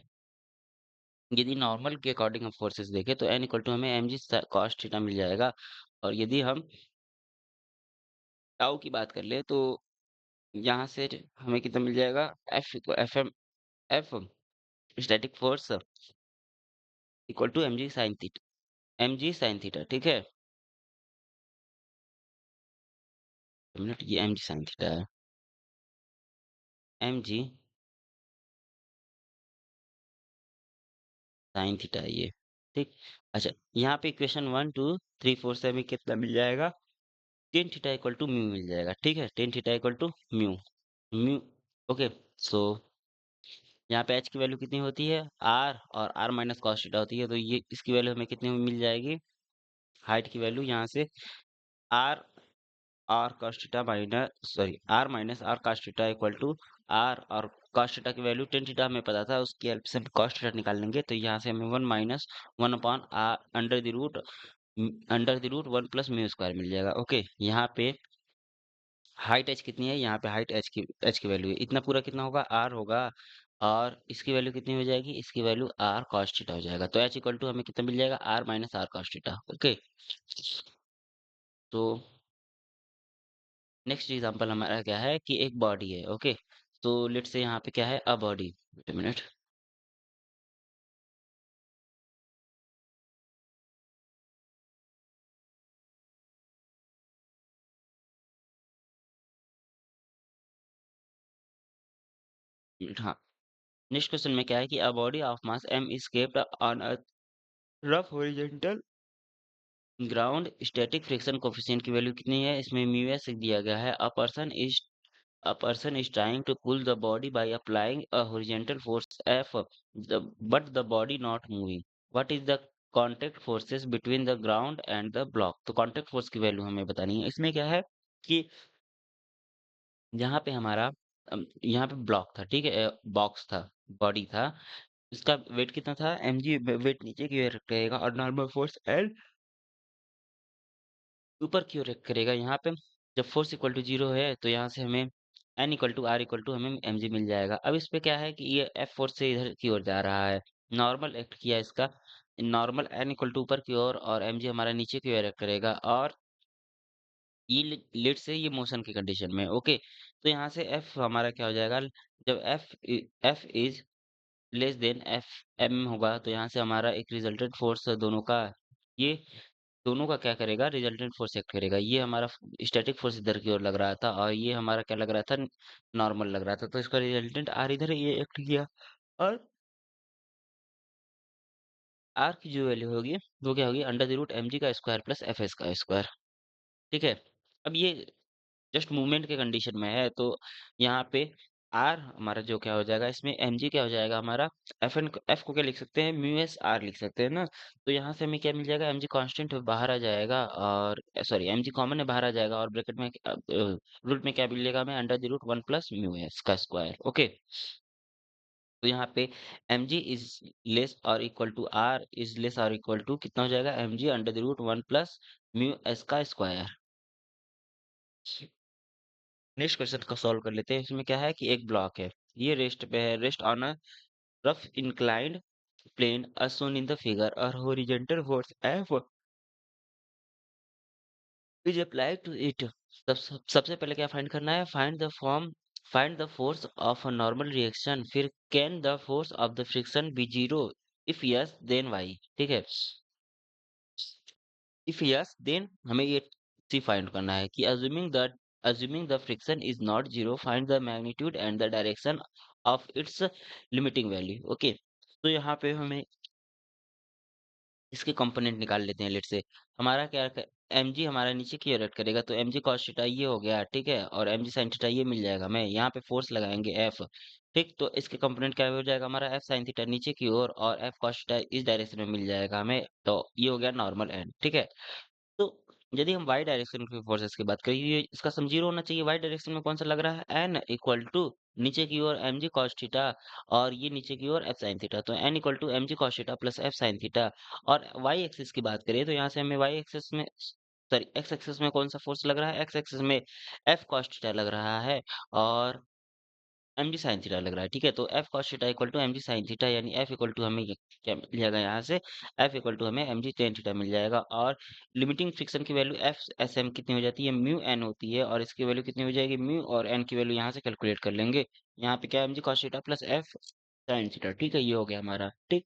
यदि नॉर्मल के अकॉर्डिंग हम फोर्सेस देखें तो n इक्वल टू हमें mg cos थीटा मिल जाएगा, और यदि हम टाउ की बात कर ले तो यहाँ से हमें कितना मिल जाएगा, F F static force equal to M G sine theta, ठीक है। मिनट, ये एम जी साइन थीटा है, एम जी साइन थीटा है ये, ठीक। अच्छा, यहाँ पे इक्वेशन 1 2 3 4 से हमें कितना मिल जाएगा, tan theta equal to mu मिल जाएगा, ठीक है, tan theta equal to mu, mu. Okay, so यहाँ पे एच की वैल्यू कितनी होती है, आर, और आर माइनस कॉस थीटा होती है, तो ये इसकी वैल्यू हमें कितनी में मिल जाएगी, हाइट की वैल्यू यहाँ से R, R cos theta minus, sorry, R minus R cos theta equal to R, और कॉस थीटा की वैल्यू टेन थीटा हमें पता था, उसकी हेल्प से हम कॉस थीटा निकाल लेंगे, तो यहाँ से हमें one minus one upon R under the root one plus mu square मिल जाएगा। ओके, यहाँ पे हाइट एच कितनी है, यहाँ पे हाइट एच की वैल्यू है, इतना पूरा कितना होगा, आर होगा, और इसकी वैल्यू कितनी हो जाएगी, इसकी वैल्यू आर कॉस थीटा हो जाएगा, तो एच इक्वल टू हमें कितना मिल जाएगा, R minus R cos theta. Okay, तो नेक्स्ट एग्जांपल हमारा क्या है कि एक बॉडी है। ओके, तो लेट्स से यहाँ पे क्या है, a body, wait a minute, हाँ। नेक्स्ट क्वेश्चन में क्या है कि a body of mass m is kept on a rough horizontal ground, static friction coefficient की वैल्यू कितनी है, इसमें म्यू एस दिया गया है। A person is trying to pull the body by applying a horizontal force F, but the body not moving. What is the contact forces between the ground and the block? तो contact force की वैल्यू हमें बतानी है। इसमें क्या है कि यहाँ पे हमारा यहाँ पे ब्लॉक था, ठीक है, बॉक्स था, बॉडी था, इसका वेट कितना था, एम जी, वेट नीचे की ओर रहेगा और नॉर्मल फोर्स एल ऊपर की ओर करेगा। यहाँ पे जब फोर्स इक्वल टू जीरो है तो यहाँ से हमें N equal to R equal to हमें एम जी मिल जाएगा। अब इस पे क्या है कि ये एफ फोर्स से इधर की ओर जा रहा है, नॉर्मल एक्ट किया इसका, नॉर्मल एन इक्वल टू ऊपर की ओर और एम जी हमारा नीचे की ओर एक्ट करेगा, और ये लेट से ये मोशन की कंडीशन में। ओके, तो यहाँ से एफ हमारा क्या हो जाएगा, जब F is less than F M होगा, तो यहाँ से हमारा एक रिजल्टेंट फोर्स दोनों का, ये दोनों का क्या करेगा, रिजल्टेंट फोर्स एक्ट करेगा। ये हमारा स्टैटिक फोर्स इधर की ओर लग रहा था और ये हमारा क्या लग रहा था, नॉर्मल लग रहा था, तो इसका रिजल्टेंट आर इधर है, ये एक्ट किया, और आर की जो वैल्यू होगी वो क्या होगी, under the root M G का स्क्वायर प्लस एफ एस का स्क्वायर, ठीक है। अब ये जस्ट मूवमेंट के कंडीशन में है, तो यहाँ पे आर हमारा जो क्या हो जाएगा, इसमें एम जी क्या हो जाएगा हमारा, एफ को क्या लिख सकते हैं, म्यू एस आर लिख सकते हैं ना, तो यहाँ से हमें क्या मिल जाएगा, एम जी कॉन्स्टेंट बाहर आ जाएगा, और सॉरी एम जी कॉमन है, बाहर आ जाएगा, और ब्रैकेट में रूट में क्या मिलेगा हमें, under the root one plus mu S का स्क्वायर। ओके, तो यहाँ पे एम जी इज लेस और equal to R is less और इक्वल टू कितना हो जाएगा, M G under the root one plus mu S का स्क्वायर। नेक्स्ट क्वेश्चन को सॉल्व कर लेते हैं। इसमें क्या है कि एक ब्लॉक है, ये रेस्ट पे है, rest on a rough inclined plane as shown in the figure, और horizontal force F is applied to it। सबसे पहले क्या फाइंड करना है, find the force of a normal reaction, फिर can the force of the friction be zero, if yes then Y, ठीक है। इफ यस देन हमें ये सी फाइंड करना है कि assuming the friction is not zero, find the magnitude and the direction of its limiting value। Okay, तो यहाँ पे हमें इसके कंपोनेंट निकाल लेते हैं। लेट से हमारा क्या, एम जी हमारा नीचे की ओर करेगा, तो एम जी कॉस थीटा ये हो गया, ठीक है, और एम जी साइन थीटा ये मिल जाएगा। मैं यहाँ पे फोर्स लगाएंगे एफ, ठीक, तो इसके कंपोनेंट क्या हो जाएगा हमारा, एफ साइन थीटा नीचे की ओर और एफ कॉस थीटा इस डायरेक्शन में मिल जाएगा हमें, तो ये हो गया नॉर्मल एंड, ठीक है। तो यदि हम वाई डायरेक्शन के फोर्सेस की बात करें, ये इसका सम जीरो होना चाहिए। वाई डायरेक्शन में कौन सा लग रहा है, एन इक्वल टू नीचे की ओर एम जी कॉस थीटा, और ये नीचे की ओर एफ साइन थीटा, तो N equal to M G cos theta plus F sine theta. और वाई एक्सिस की बात करें तो यहाँ से हमें वाई एक्सिस में, सॉरी एक्स एक्सिस में कौन सा फोर्स लग रहा है, एक्स एक्सिस में एफ कॉस थीटा लग रहा है, और एम जी साइन थीटा लग रहा है, ठीक है। तो F cos theta equal to M G sine theta, यानी एफ इक्वल टू हमें क्या मिल जाएगा यहाँ से, एफ इक्वल टू हमें एम जी टेन थीटा मिल जाएगा, और लिमिटिंग फ्रिक्शन की वैल्यू एफ एस एम कितनी हो जाती है, म्यू एन होती है, और इसकी वैल्यू कितनी हो जाएगी, म्यू और एन की वैल्यू यहाँ से कैलकुलेट कर लेंगे। यहाँ पे क्या M G cos theta plus F sine theta, ठीक है, ये हो गया हमारा, ठीक।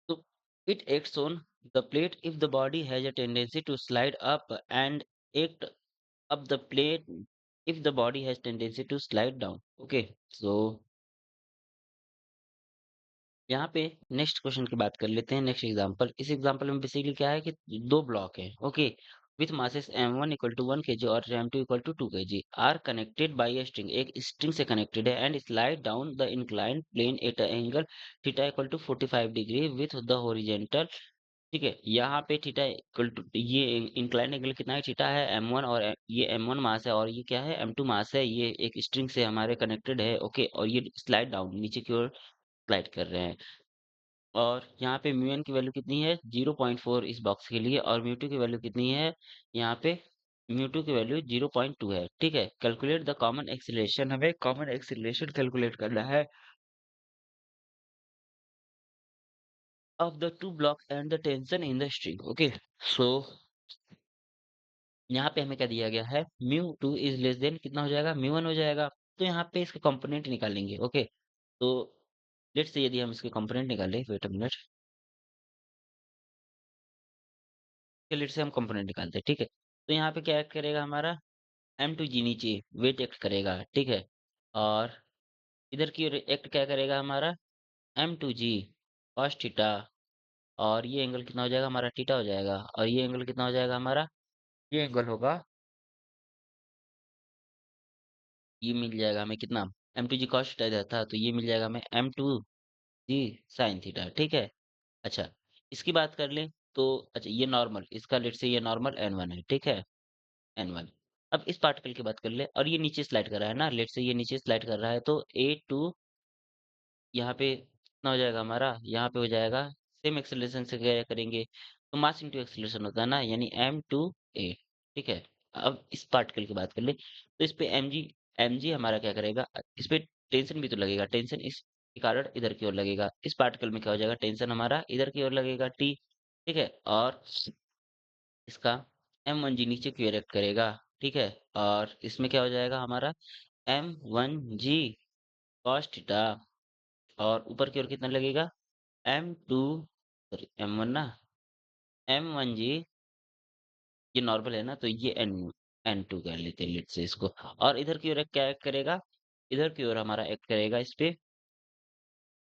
तो it acts on the plate if the body has a tendency to slide up and act up the plate if the body has tendency to slide down. Okay, so यहाँ पे नेक्स्ट क्वेश्चन की बात कर लेते हैं, नेक्स्ट एग्जांपल। इस एग्जांपल में बेसिकली क्या है कि दो ब्लॉक है, okay, with masses m1 equal to 1 kg और m2 equal to 2 kg are connected by a string, एक स्ट्रिंग से कनेक्टेड है, and slide down the inclined plane at angle theta equal to 45 degree with the horizontal, ठीक है। यहाँ पे थीटा इक्वल टू ये इंक्लाइंड एंगल कितना है, थीटा है m1, और ये m1 मास है और ये क्या है, m2 मास है, ये एक स्ट्रिंग से हमारे कनेक्टेड है, ओके, और ये स्लाइड डाउन नीचे की ओर स्लाइड कर रहे हैं। और यहाँ पे म्यू एन की वैल्यू कितनी है, 0.4 इस बॉक्स के लिए, और म्यू टू की वैल्यू कितनी है, यहाँ पे म्यू टू की वैल्यू 0.2 है, ठीक है। कैलकुलेट द कॉमन एक्सीलरेशन, हमें कॉमन एक्सीलरेशन कैलकुलेट करना है of the two block and the tension in the string, okay. So यहाँ पे हमें क्या दिया गया है, mu two is less than कितना हो जाएगा, म्यू वन हो जाएगा। तो यहाँ पे इसके कंपोनेंट निकालेंगे, ओके। तो लेट्स से यदि हम इसके कंपोनेंट निकालें, wait a minute, let's say हम कंपोनेंट निकालते हैं, ठीक है। तो यहाँ पे क्या एक्ट करेगा हमारा, एम टू जी नीचे वेट एक्ट करेगा, ठीक है। और इधर की ओर एक्ट क्या करेगा हमारा, M two G cos theta, और ये एंगल कितना हो जाएगा हमारा, थीटा हो जाएगा, और ये एंगल कितना हो जाएगा हमारा, ये एंगल होगा, ये मिल जाएगा हमें कितना, M two G cos theta इधर था, तो ये मिल जाएगा हमें M two G sine theta, ठीक है। अच्छा, इसकी बात कर लें तो, अच्छा ये नॉर्मल, इसका लेट से ये नॉर्मल एन वन है, ठीक है, एन वन। अब इस पार्टिकल की बात कर ले, और ये नीचे स्लाइड कर रहा है ना, लेट से ये नीचे स्लाइड कर रहा है, तो ए टू यहाँ पे कितना हो जाएगा हमारा, यहाँ पे हो जाएगा सेम एक्सेलरेशन से क्या करेंगे, तो मास इनटू एक्सेलरेशन होता है ना, यानी एम टू ए, ठीक है। अब इस पार्टिकल की बात कर ले, तो इस पे एम जी हमारा क्या करेगा, इस पे टेंशन भी तो लगेगा, टेंशन इस के कारण इधर की ओर लगेगा, इस पार्टिकल में क्या हो जाएगा, टेंशन हमारा इधर की ओर लगेगा टी, ठीक है। और इसका एम वन जी नीचे की ओर एक्ट करेगा, ठीक है। और इसमें क्या हो जाएगा हमारा, M one G cos theta, और ऊपर की ओर कितना लगेगा, M two, sorry M one ना, एम वन जी, ये नॉर्मल है ना, तो ये एन टू कह लेते हैं लेट से इसको। और इधर की ओर क्या एक्ट करेगा, इधर की ओर हमारा एक्ट करेगा इस पे,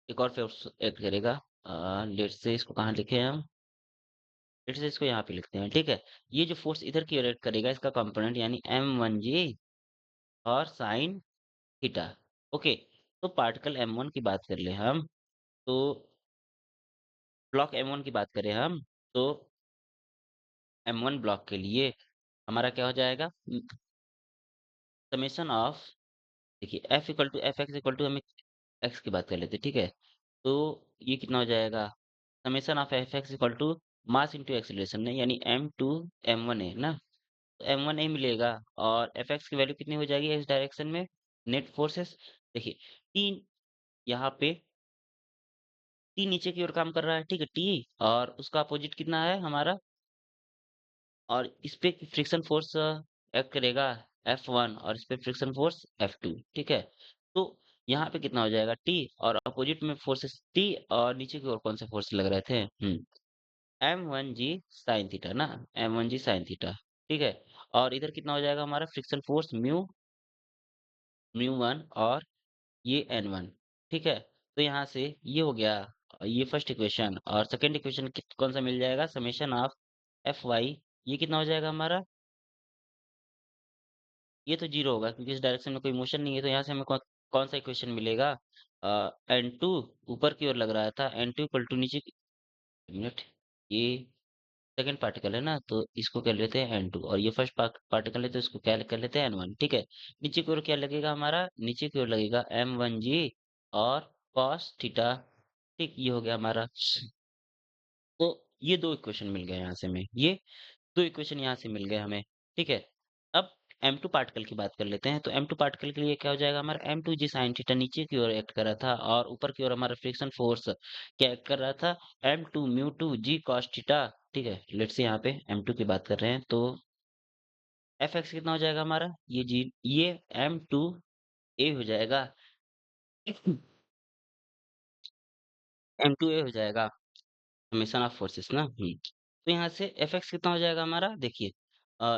एक और फोर्स एक्ट करेगा, लेट से इसको कहाँ लिखे हम, लेट से इसको यहाँ पे लिखते हैं, ठीक है। ये जो फोर्स इधर की ओर एक्ट करेगा, इसका कंपोनेंट यानी एम वन जी और साइन थीटा, ओके। तो पार्टिकल एम वन की बात कर ले हम, तो ब्लॉक एम वन की बात करें हम, तो एम वन ब्लॉक के लिए हमारा क्या हो जाएगा, समेशन ऑफ, देखिए F equal to F X equal to, हम एक्स की बात कर लेते हैं, ठीक है। तो ये कितना हो जाएगा, summation of F X equal to mass into acceleration है, यानी एम टू एम वन है ना, तो एम वन ए मिलेगा, और एफ एक्स की वैल्यू कितनी हो जाएगी इस डायरेक्शन में, नेट फोर्सेस, देखिए टी, यहाँ पे टी नीचे की ओर काम कर रहा है, ठीक है, टी, और उसका अपोजिट कितना है हमारा, और इस पे फ्रिक्शन फोर्स एक्ट करेगा F1, और इस पे फ्रिक्शन फोर्स F2, ठीक है। तो यहाँ पे कितना हो जाएगा T, और अपोजिट में फोर्सेस T, और नीचे की ओर कौन से फोर्स लग रहे थे, M1G साइन थीटा ना, M1G साइन थीटा, ठीक है। और इधर कितना हो जाएगा हमारा friction force mu, mu one, और ये N1, ठीक है। तो यहाँ से ये हो गया, ये फर्स्ट इक्वेशन, और सेकंड इक्वेशन कौन सा मिल जाएगा, समेशन ऑफ Fy, ये कितना हो जाएगा हमारा, ये तो जीरो होगा क्योंकि इस डायरेक्शन में कोई मोशन नहीं है, तो यहाँ से हमें कौन सा इक्वेशन मिलेगा, एन टू, ऊपर की ओर लग रहा था, एन टू इक्वल टू नीचे मिनट, ये सेकंड पार्टिकल है ना, तो इसको कर लेते हैं एन टू, और ये फर्स्ट पार्टिकल है, तो इसको क्या कर लेते हैं एन वन, ठीक है। नीचे की ओर क्या लगेगा हमारा, नीचे की ओर लगेगा एम वन जी और कॉस थीटा, ठीक, ये हो गया हमारा। तो ये दो इक्वेशन मिल गए यहाँ से हमें, ये दो इक्वेशन यहाँ से मिल गए हमें, ठीक है। अब M2 पार्टिकल की बात कर लेते हैं, तो M2 पार्टिकल के लिए क्या हो जाएगा हमारा, M2 जी साइन थीटा नीचे की ओर एक्ट कर रहा था, और ऊपर की ओर हमारा फ्रिक्शन फोर्स क्या एक्ट कर रहा था, M2 mu two G cos theta, ठीक है। लेट्स से यहाँ पे M2 की बात कर रहे हैं, तो Fx कितना हो जाएगा हमारा, ये जी, ये M2 A हो जाएगा, M2A हो जाएगा समेशन ऑफ फोर्सेस ना। तो यहाँ से Fx कितना हो जाएगा हमारा देखिए,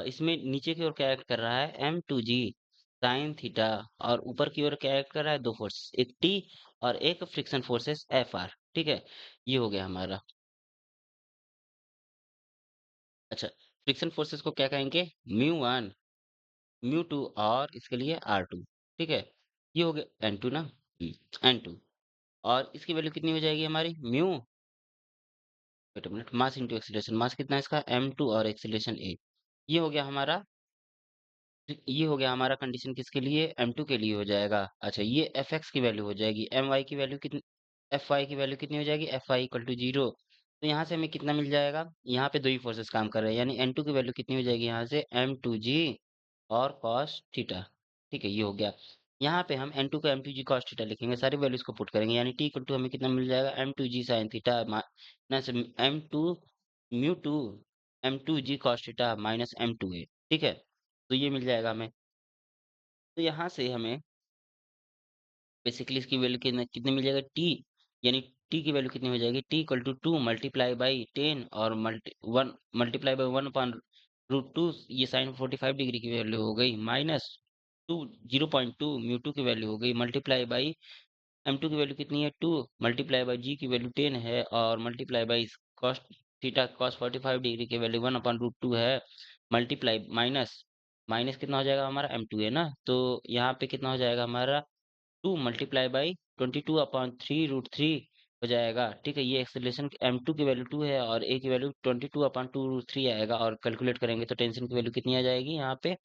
इसमें नीचे की ओर क्या एक्ट कर रहा है M2G साइन थीटा, और ऊपर की ओर क्या एक्ट कर रहा है, दो फोर्स, एक T और एक फ्रिक्शन फोर्सेस Fr। ठीक है, ये हो गया हमारा। अच्छा, फ्रिक्शन फोर्सेस को क्या कहेंगे, म्यू 1 म्यू 2 और इसके लिए R2। ठीक है, ये हो गया N2 ना, N2। और इसकी वैल्यू कितनी हो जाएगी हमारी, mu, wait a minute, mass into acceleration, mass कितना है इसका M2 और एक्सीलरेशन A। ये हो गया हमारा, ये हो गया हमारा कंडीशन किसके लिए, M2 के लिए हो जाएगा। अच्छा, ये Fx की वैल्यू हो जाएगी, My की वैल्यू कितनी, Fy की वैल्यू कितनी हो जाएगी, Fy इक्वल टू 0। तो यहाँ से हमें कितना मिल जाएगा, यहाँ पे दो ही फोर्सेस काम कर रहे हैं, यानी N2 की वैल्यू कितनी हो जाएगी यहाँ से M2G और कॉस थीटा। ठीक है, ये हो गया। यहाँ पे हम N2 को M2G कॉस थीटा लिखेंगे, सारी वैल्यूज को पुट करेंगे, यानी T इक्वल टू हमें कितना मिल जाएगा, M2G sine theta minus M2 M2G cos theta minus M2A। ठीक है, तो ये मिल जाएगा हमें। तो यहाँ से हमें बेसिकली इसकी वैल्यू कितनी कितनी मिल जाएगा, टी, यानी टी की वैल्यू कितनी हो जाएगी, T equal to 2 multiply by 10 और मल्टीप्लाई बाई 1/√2, ये साइन 45 डिग्री की वैल्यू हो गई, माइनस 0.2 म्यू 2 की वैल्यू हो गई, मल्टीप्लाई बाई M2 की वैल्यू कितनी है 2, मल्टीप्लाई बाई जी की वैल्यू 10 है, और multiply by cos theta cos 45 degree की वैल्यू 1/√2 है, मल्टीप्लाई माइनस, माइनस कितना हो जाएगा हमारा M2 है ना, तो यहाँ पे कितना हो जाएगा हमारा 2 मल्टीप्लाई बाई 22/3√3 हो जाएगा। ठीक है, ये एक्सेलरेशन M2 की वैल्यू 2 है और A की वैल्यू 22/2√3 आएगा, और कैलकुलेट करेंगे तो टेंशन की वैल्यू कितनी आ जाएगी यहाँ पे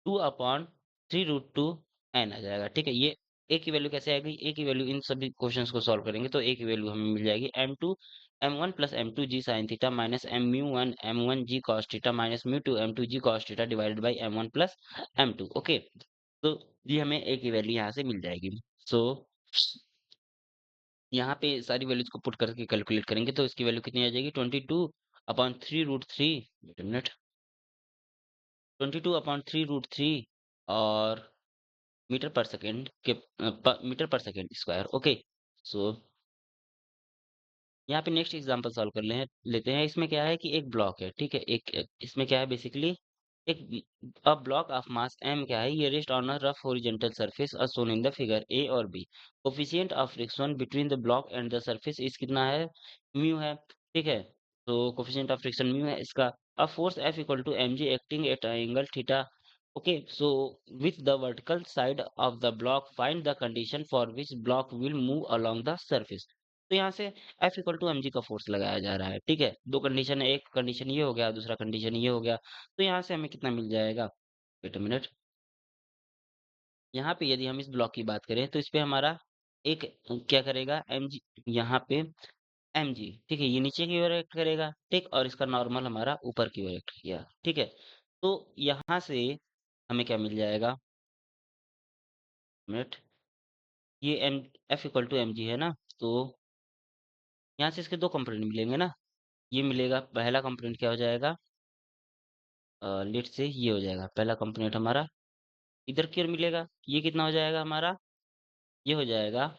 2/3√2 n आ जाएगा। ठीक है, ये A की वैल्यू कैसे आएगी, A की वैल्यू इन सभी क्वेश्चंस को सॉल्व करेंगे तो A की वैल्यू हमें मिल जाएगी M2 M1 plus M2G sine theta minus M1 M1G cos theta minus mu 2 M2G cos theta divided by M1 plus M2। Okay, तो ये हमें A की वैल्यू यहाँ से मिल जाएगी। सो यहाँ पे सारी वैल्यूज को पुट करके कैलकुलेट करेंगे तो इसकी वैल्यू कितनी आ जाएगी 22/3√3, वेट अ मिनट, 22/3√3 और मीटर पर सेकेंड के मीटर पर सेकेंड स्क्वायर। ओके, सो यहाँ पे नेक्स्ट एग्जांपल सॉल्व कर लेते हैं। इसमें क्या है कि एक ब्लॉक है, ठीक है, इसमें क्या है बेसिकली, एक a block of mass m क्या है, ये rest on a rough horizontal surface as shown in the figure A और B। Coefficient of friction between the block and the surface इस कितना है, म्यू है। ठीक है, तो कोफिशिएंट ऑफ फ्रिक्शन म्यू है इसका। A force F equal to mg acting at angle theta. Okay, so with the vertical side of the block find the condition for which block will move along the surface. तो यहाँ से F इक्वल टू mg का फोर्स लगाया जा रहा है। ठीक है, दो कंडीशन है, एक कंडीशन ये हो गया, दूसरा कंडीशन ये हो गया। तो यहाँ से हमें कितना मिल जाएगा, वेट अ मिनट, यहाँ पे यदि हम इस ब्लॉक की बात करें तो इस पे हमारा एक क्या करेगा mg, यहाँ पे mg, ठीक है, ये नीचे की ओर एक्ट करेगा, ठीक, और इसका नॉर्मल हमारा ऊपर की ओर एक्ट किया। ठीक है, तो यहाँ से हमें क्या मिल जाएगा, मिनट, ये M F equal to mg है ना, तो यहाँ से इसके दो कंपोनेंट मिलेंगे ना, ये मिलेगा, पहला कंपोनेंट क्या हो जाएगा, लेट से ये हो जाएगा पहला कंपोनेंट हमारा, इधर की ओर मिलेगा, ये कितना हो जाएगा हमारा, ये हो जाएगा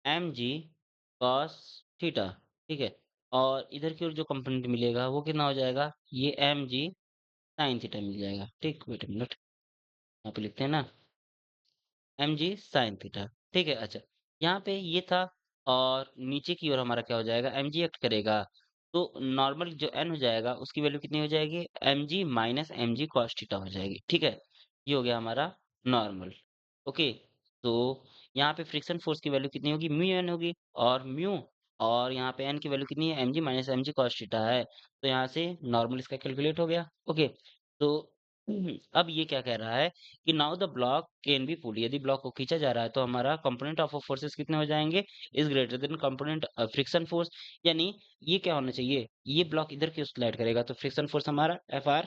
mg cos थीटा। ठीक है, और इधर की ओर जो कंपोनेंट मिलेगा वो कितना हो जाएगा, ये mg sin थीटा मिल जाएगा। ठीक, वेट अ मिनट, यहाँ पे लिखते हैं ना mg sin थीटा। ठीक है, अच्छा, यहाँ पे ये था, और नीचे की ओर हमारा क्या हो जाएगा, mg एक्ट करेगा, तो नॉर्मल जो n हो जाएगा उसकी वैल्यू कितनी हो जाएगी, mg minus mg cos theta हो जाएगी। ठीक है, ये हो गया हमारा नॉर्मल। ओके, तो यहाँ पे फ्रिक्शन फोर्स की वैल्यू कितनी होगी, म्यू एन होगी, और म्यू, और यहाँ पे एन की वैल्यू कितनी है, mg minus mg cos theta है, तो यहाँ से नॉर्मल इसका कैलकुलेट हो गया। ओके, तो अब ये क्या कह रहा है कि now the block can be pull, यदि ब्लॉक को खींचा जा रहा है तो हमारा कंपोनेंट ऑफ फोर्सेस कितने हो जाएंगे, is greater than component friction force, यानी ये क्या होना चाहिए, ये ब्लॉक इधर की स्लाइड करेगा तो फ्रिक्शन फोर्स हमारा Fr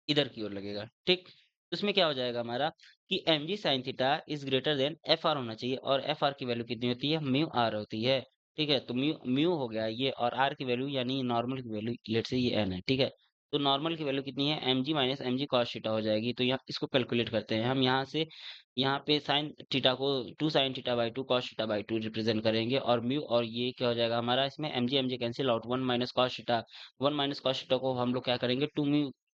इधर की ओर लगेगा। ठीक, तो इसमें क्या हो जाएगा हमारा कि mg sin theta is greater than Fr होना चाहिए, और Fr की वैल्यू कितनी होती है, म्यू r होती है। ठीक है, तो म्यू म्यू हो गया ये, और r की वैल्यू यानी नॉर्मल की वैल्यू लेट से ये n है। ठीक है, तो नॉर्मल की वैल्यू कितनी है? mg minus mg cos theta हो जाएगी। तो यहाँ इसको कैलकुलेट करते हैं। हम यहाँ से यहाँ पे sin थीटा को 2 sin theta by 2 cos theta by 2 represent करेंगे और म्यू और ये क्या हो जाएगा हमारा इसमें mg mg cancel out 1 minus cos theta 1 minus cos theta को हम लोग क्या करेंगे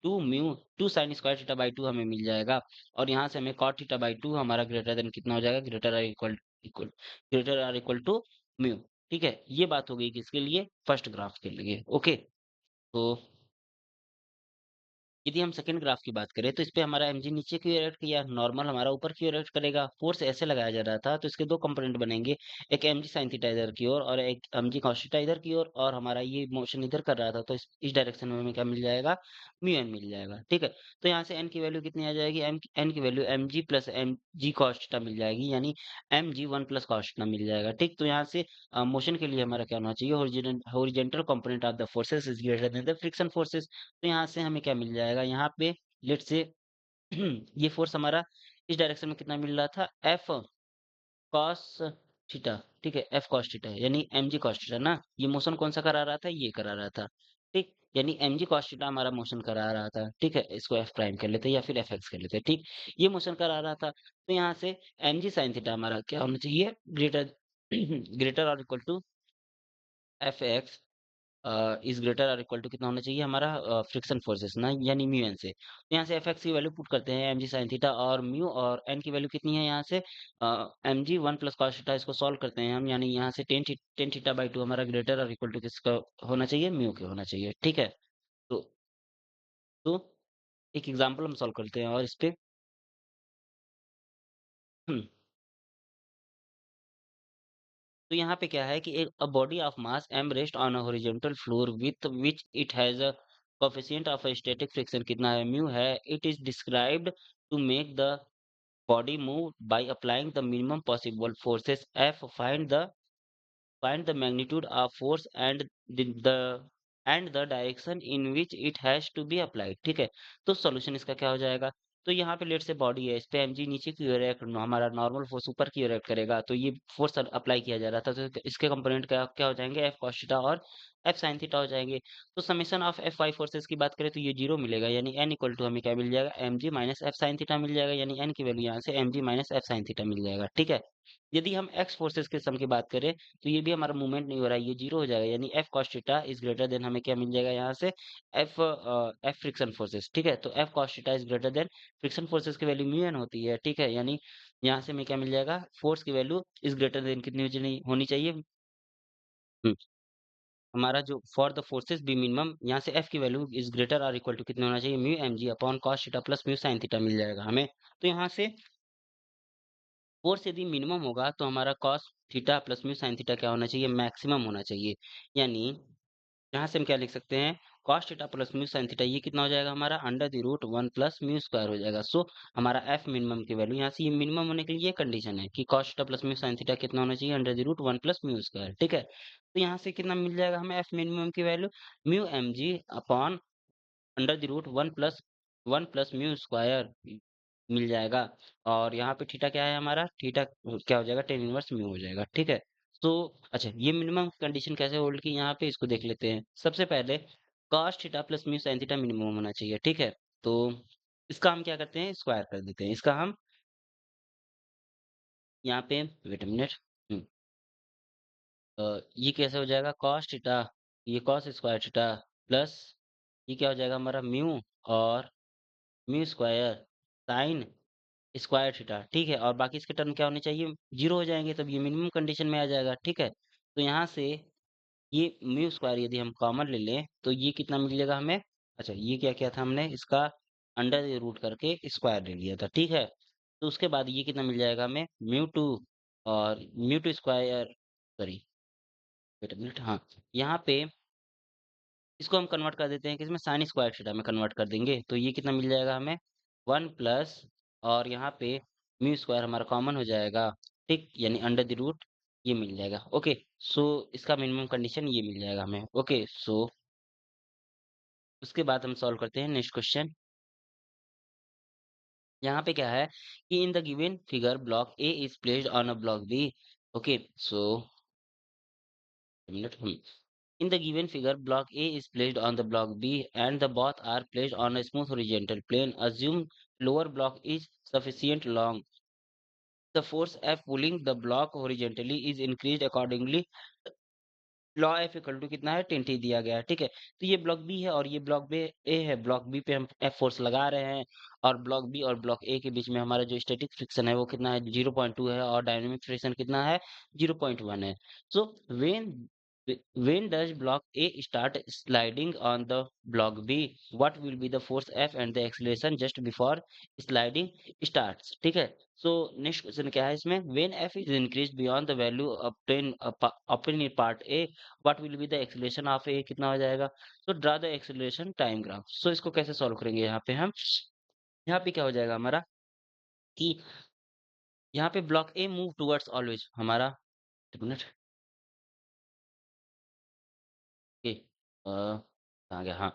2 sin स्क्वायर थीटा बाई 2 हमें मिल जाएगा और यहाँ से हमें cot थीटा बाई 2 हमारा ग्रेटर देन कितना हो जाएगा? Equal greater or equal to mu. ठीक है? ये बात हो गई किसके लिए? फर्स्ट ग्राफ के लिए। ओके? तो यदि हम सेकंड ग्राफ की बात करें तो इस पे हमारा mg नीचे की ओर एक्ट किया, नॉर्मल हमारा ऊपर की ओर एक्ट करेगा। फोर्स ऐसे लगाया जा रहा था तो इसके 2 कंपोनेंट बनेंगे, एक mg sin थीटा इधर की ओर और एक mg cos थीटा इधर की ओर और हमारा ये मोशन इधर कर रहा था तो इस डायरेक्शन में हमें क्या मिल जाएगा? म्यू एन मिल जाएगा। ठीक है? तो यहाँ से n की वैल्यू कितनी आ जाएगी? n की value mg plus mg cos theta मिल जाएगी यानी mg 1 प्लस cos थीटा मिल जाएगा। ठीक? तो यहाँ से मोशन के लिए हमारा क्या होना चाहिए? Horizontal component of the forces is greater than the friction forces. तो यहाँ से हमें क्या मिल जाएगा? यहाँ पे लेट्स से ये फोर्स हमारा इस डायरेक्शन में कितना मिल रहा था? F cos theta. ठीक है? एफ कॉस थीटा यानी एमजी कॉस थीटा ना। ये मोशन कौन सा करा रहा था? ये करा रहा था। ठीक? यानी एमजी कॉस थीटा हमारा मोशन करा रहा था। ठीक है? इसको एफ प्राइम कर लेते हैं या फिर एफ एक्स कर लेते हैं। ठीक? ये मोशन करा रहा था तो यहाँ से एमजी साइन थीटा हमारा क्या होना चाहिए? ग्रेटर ग्रेटर और equal to F X is greater और इक्वल टू कितना होना चाहिए हमारा फ्रिक्शन फोर्सेस ना यानी म्यू एन से। तो यहाँ से एफएक्स की वैल्यू पुट करते हैं एमजी साइन थीटा और म्यू और एन की वैल्यू कितनी है यहाँ से एमजी 1 प्लस कॉस थीटा इसको सॉल्व करते हैं हम यानी यहाँ से टेन थीटा बाई 2 हमारा ग्रेटर और इक्वल टू किसका होना चाहिए? म्यू के होना चाहिए। ठीक है? तो तो एक एग्जांपल हम सॉल्व करते हैं और इस पे तो यहाँ पे क्या है कि एक a body of mass m rest on a horizontal floor with which it has a coefficient of static friction कितना है? म्यू है। It is described to make the body move by applying the minimum possible forces F find the magnitude of force and the direction in which it has to be applied। ठीक है? तो सॉल्यूशन इसका क्या हो जाएगा? तो यहाँ पे लेट से बॉडी है, इस पे mg नीचे की ओर एक्ट हमारा नॉर्मल फोर्स ऊपर की ओर एक्ट करेगा तो ये फोर्स अप्लाई किया जा रहा था तो इसके कंपोनेंट क्या क्या हो जाएंगे? f cos थीटा और f sin थीटा हो जाएंगे। तो summation of F Y forces की बात करें तो ये जीरो मिलेगा यानी n इक्वल टू हमें क्या मिल जाएगा? mg minus F sine theta मिल जाएगा यानी n की वैल्यू यहाँ से mg minus F sine theta मिल जाएगा। ठीक है? यदि हम x फोर्सेस के सम की बात करें तो ये भी हमारा मूवमेंट नहीं हो रहा है, ये जीरो हो जाएगा यानी F cos theta is greater than हमें क्या मिल जाएगा यहाँ से एफ फ्रिक्शन फोर्सेस। ठीक है? तो F cos theta is greater than friction forces की वैल्यू म्यू एन होती है। ठीक है? यानी यहाँ से हमें क्या मिल जाएगा? फोर्स की वैल्यू इज ग्रेटर देन कितनी होनी चाहिए? हम्म, हमारा जो for the forces be minimum यहाँ से एफ की वैल्यू इज ग्रेटर और इक्वल टू कितना होना चाहिए? Mu M G upon cos theta plus mu sine theta मिल जाएगा हमें। तो यहाँ से फोर्स यदि मिनिमम होगा तो हमारा cos theta plus mu sine theta क्या होना चाहिए? मैक्सिमम होना चाहिए। यानी यहाँ से हम क्या लिख सकते हैं? Cos theta plus mu sine theta ये कितना हो जाएगा हमारा? Under the root 1 plus mu square हो जाएगा। सो हमारा एफ मिनिमम की वैल्यू यहाँ से ये मिनिमम होने के लिए ये कंडीशन है कि cos theta plus mu sine theta कितना होना चाहिए? Under the root 1 plus mu square. ठीक है? तो यहाँ से कितना मिल जाएगा हमें एफ मिनिमम की value? Mu M G upon under the root 1 plus mu square मिल जाएगा और यहाँ पे थीटा क्या है हमारा? थीटा क्या हो जाएगा? टेन इनवर्स म्यू हो जाएगा। ठीक है? तो अच्छा ये मिनिमम कंडीशन कैसे होल्ड की यहाँ पे इसको देख लेते हैं। सबसे पहले cos theta plus mu sin theta minimum होना चाहिए। ठीक है? तो इसका हम क्या करते हैं? स्क्वायर कर देते हैं। इसका हम यहाँ पे वेट अ मिनट ये कैसे हो जाएगा? cos थीटा ये cos स्क्वायर थीटा प्लस ये क्या हो जाएगा हमारा? म्यू और mu square sin square theta. ठीक है? और बाकी इसके टर्म क्या होने चाहिए? जीरो हो जाएंगे तब ये मिनिमम कंडीशन में आ जाएगा। ठीक है? तो यहाँ से ये म्यू स्क्वायर यदि हम कॉमन ले लें तो ये कितना मिलेगा हमें? अच्छा ये क्या किया था हमने? इसका अंडर रूट करके स्क्वायर ले लिया था। ठीक है? तो उसके बाद ये कितना मिल जाएगा हमें? म्यू टू और mu two square sorry wait a minute हाँ यहाँ पे इसको हम कन्वर्ट कर देते हैं किसमें? साइन स्क्वायर थीटा में कन्वर्ट कर देंगे तो ये कितना मिल जाएगा हमें? 1 प्लस और यहाँ पे म्यू स्क्वायर हमारा कॉमन हो जाएगा। ठीक? यानी अंडर द रूट ये मिल जाएगा। ओके सो इसका मिनिमम कंडीशन ये मिल जाएगा हमें। ओके सो उसके बाद हम सॉल्व करते हैं नेक्स्ट क्वेश्चन। यहाँ पे क्या है कि in the given figure block A is placed on a block B. Okay so minute In the given figure, block A is placed on the block B and the both are placed on a smooth horizontal plane. Assume lower block is sufficient long. The force F pulling the block horizontally is increased accordingly. Law F equal to कितना है 20 दिया गया है, ठीक है। तो ये ब्लॉक बी है और ये ब्लॉक बी ए है। ब्लॉक बी पे हम एफ फोर्स लगा रहे हैं और ब्लॉक बी और ब्लॉक ए के बीच में हमारा जो स्टैटिक फ्रिक्शन है वो कितना है 0.2 है और डायनेमिक फ्रिक्शन कितना है 0.1 है। So when when does block A start sliding on the block B? What will be the force F and the acceleration just before sliding starts? ठीक है। So next question क्या है इसमें? When F is increased beyond the value obtained in part A, what will be the acceleration of A? कितना हो जाएगा? So draw the acceleration time graph. So इसको कैसे solve करेंगे यहाँ पे हम? यहाँ पे क्या हो जाएगा हमारा कि यहाँ पे block A move towards always हमारा एक मिनट ओके कहाँ गया हाँ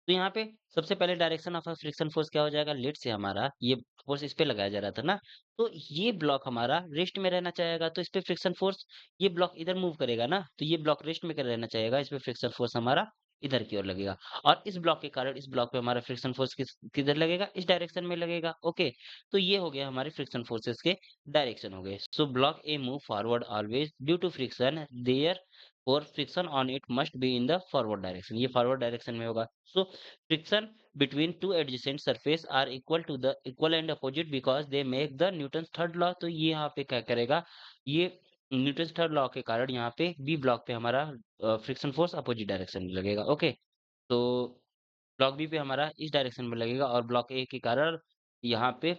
तो यहाँ पे सबसे पहले डायरेक्शन ऑफ फ्रिक्शन फोर्स क्या हो जाएगा लेट से हमारा ये फोर्स इस पे लगाया जा रहा था ना तो ये ब्लॉक हमारा रेस्ट में रहना चाहेगा तो इस पे फ्रिक्शन फोर्स ये ब्लॉक इधर मूव करेगा ना तो ये ब्लॉक रेस्ट में कर रहना चाहेगा इस पे फ्रिक्शन फोर्स हमारा इधर की ओर लगेगा और इस ब्लॉक के कारण इस ब्लॉक पे हमारा फ्रिक्शन फोर्स किधर लगेगा इस डायरेक्शन में लगेगा ओके तो ये हो गया हमारे फ्रिक्शन फोर्सेस के डायरेक्शन हो गए so block A move forward always due to friction there और friction on it must be in the forward direction ये फॉरवर्ड डायरेक्शन में होगा so friction between two adjacent surface are equal and opposite because they make the Newton third law तो ये यहाँ पे क्या करेगा ये न्यूटन थर्ड लॉ के कारण यहाँ पे बी ब्लॉक पे हमारा फ्रिक्शन फोर्स अपोजिट डायरेक्शन में लगेगा ओके तो ब्लॉक बी पे हमारा इस डायरेक्शन में लगेगा और ब्लॉक ए के कारण यहाँ पे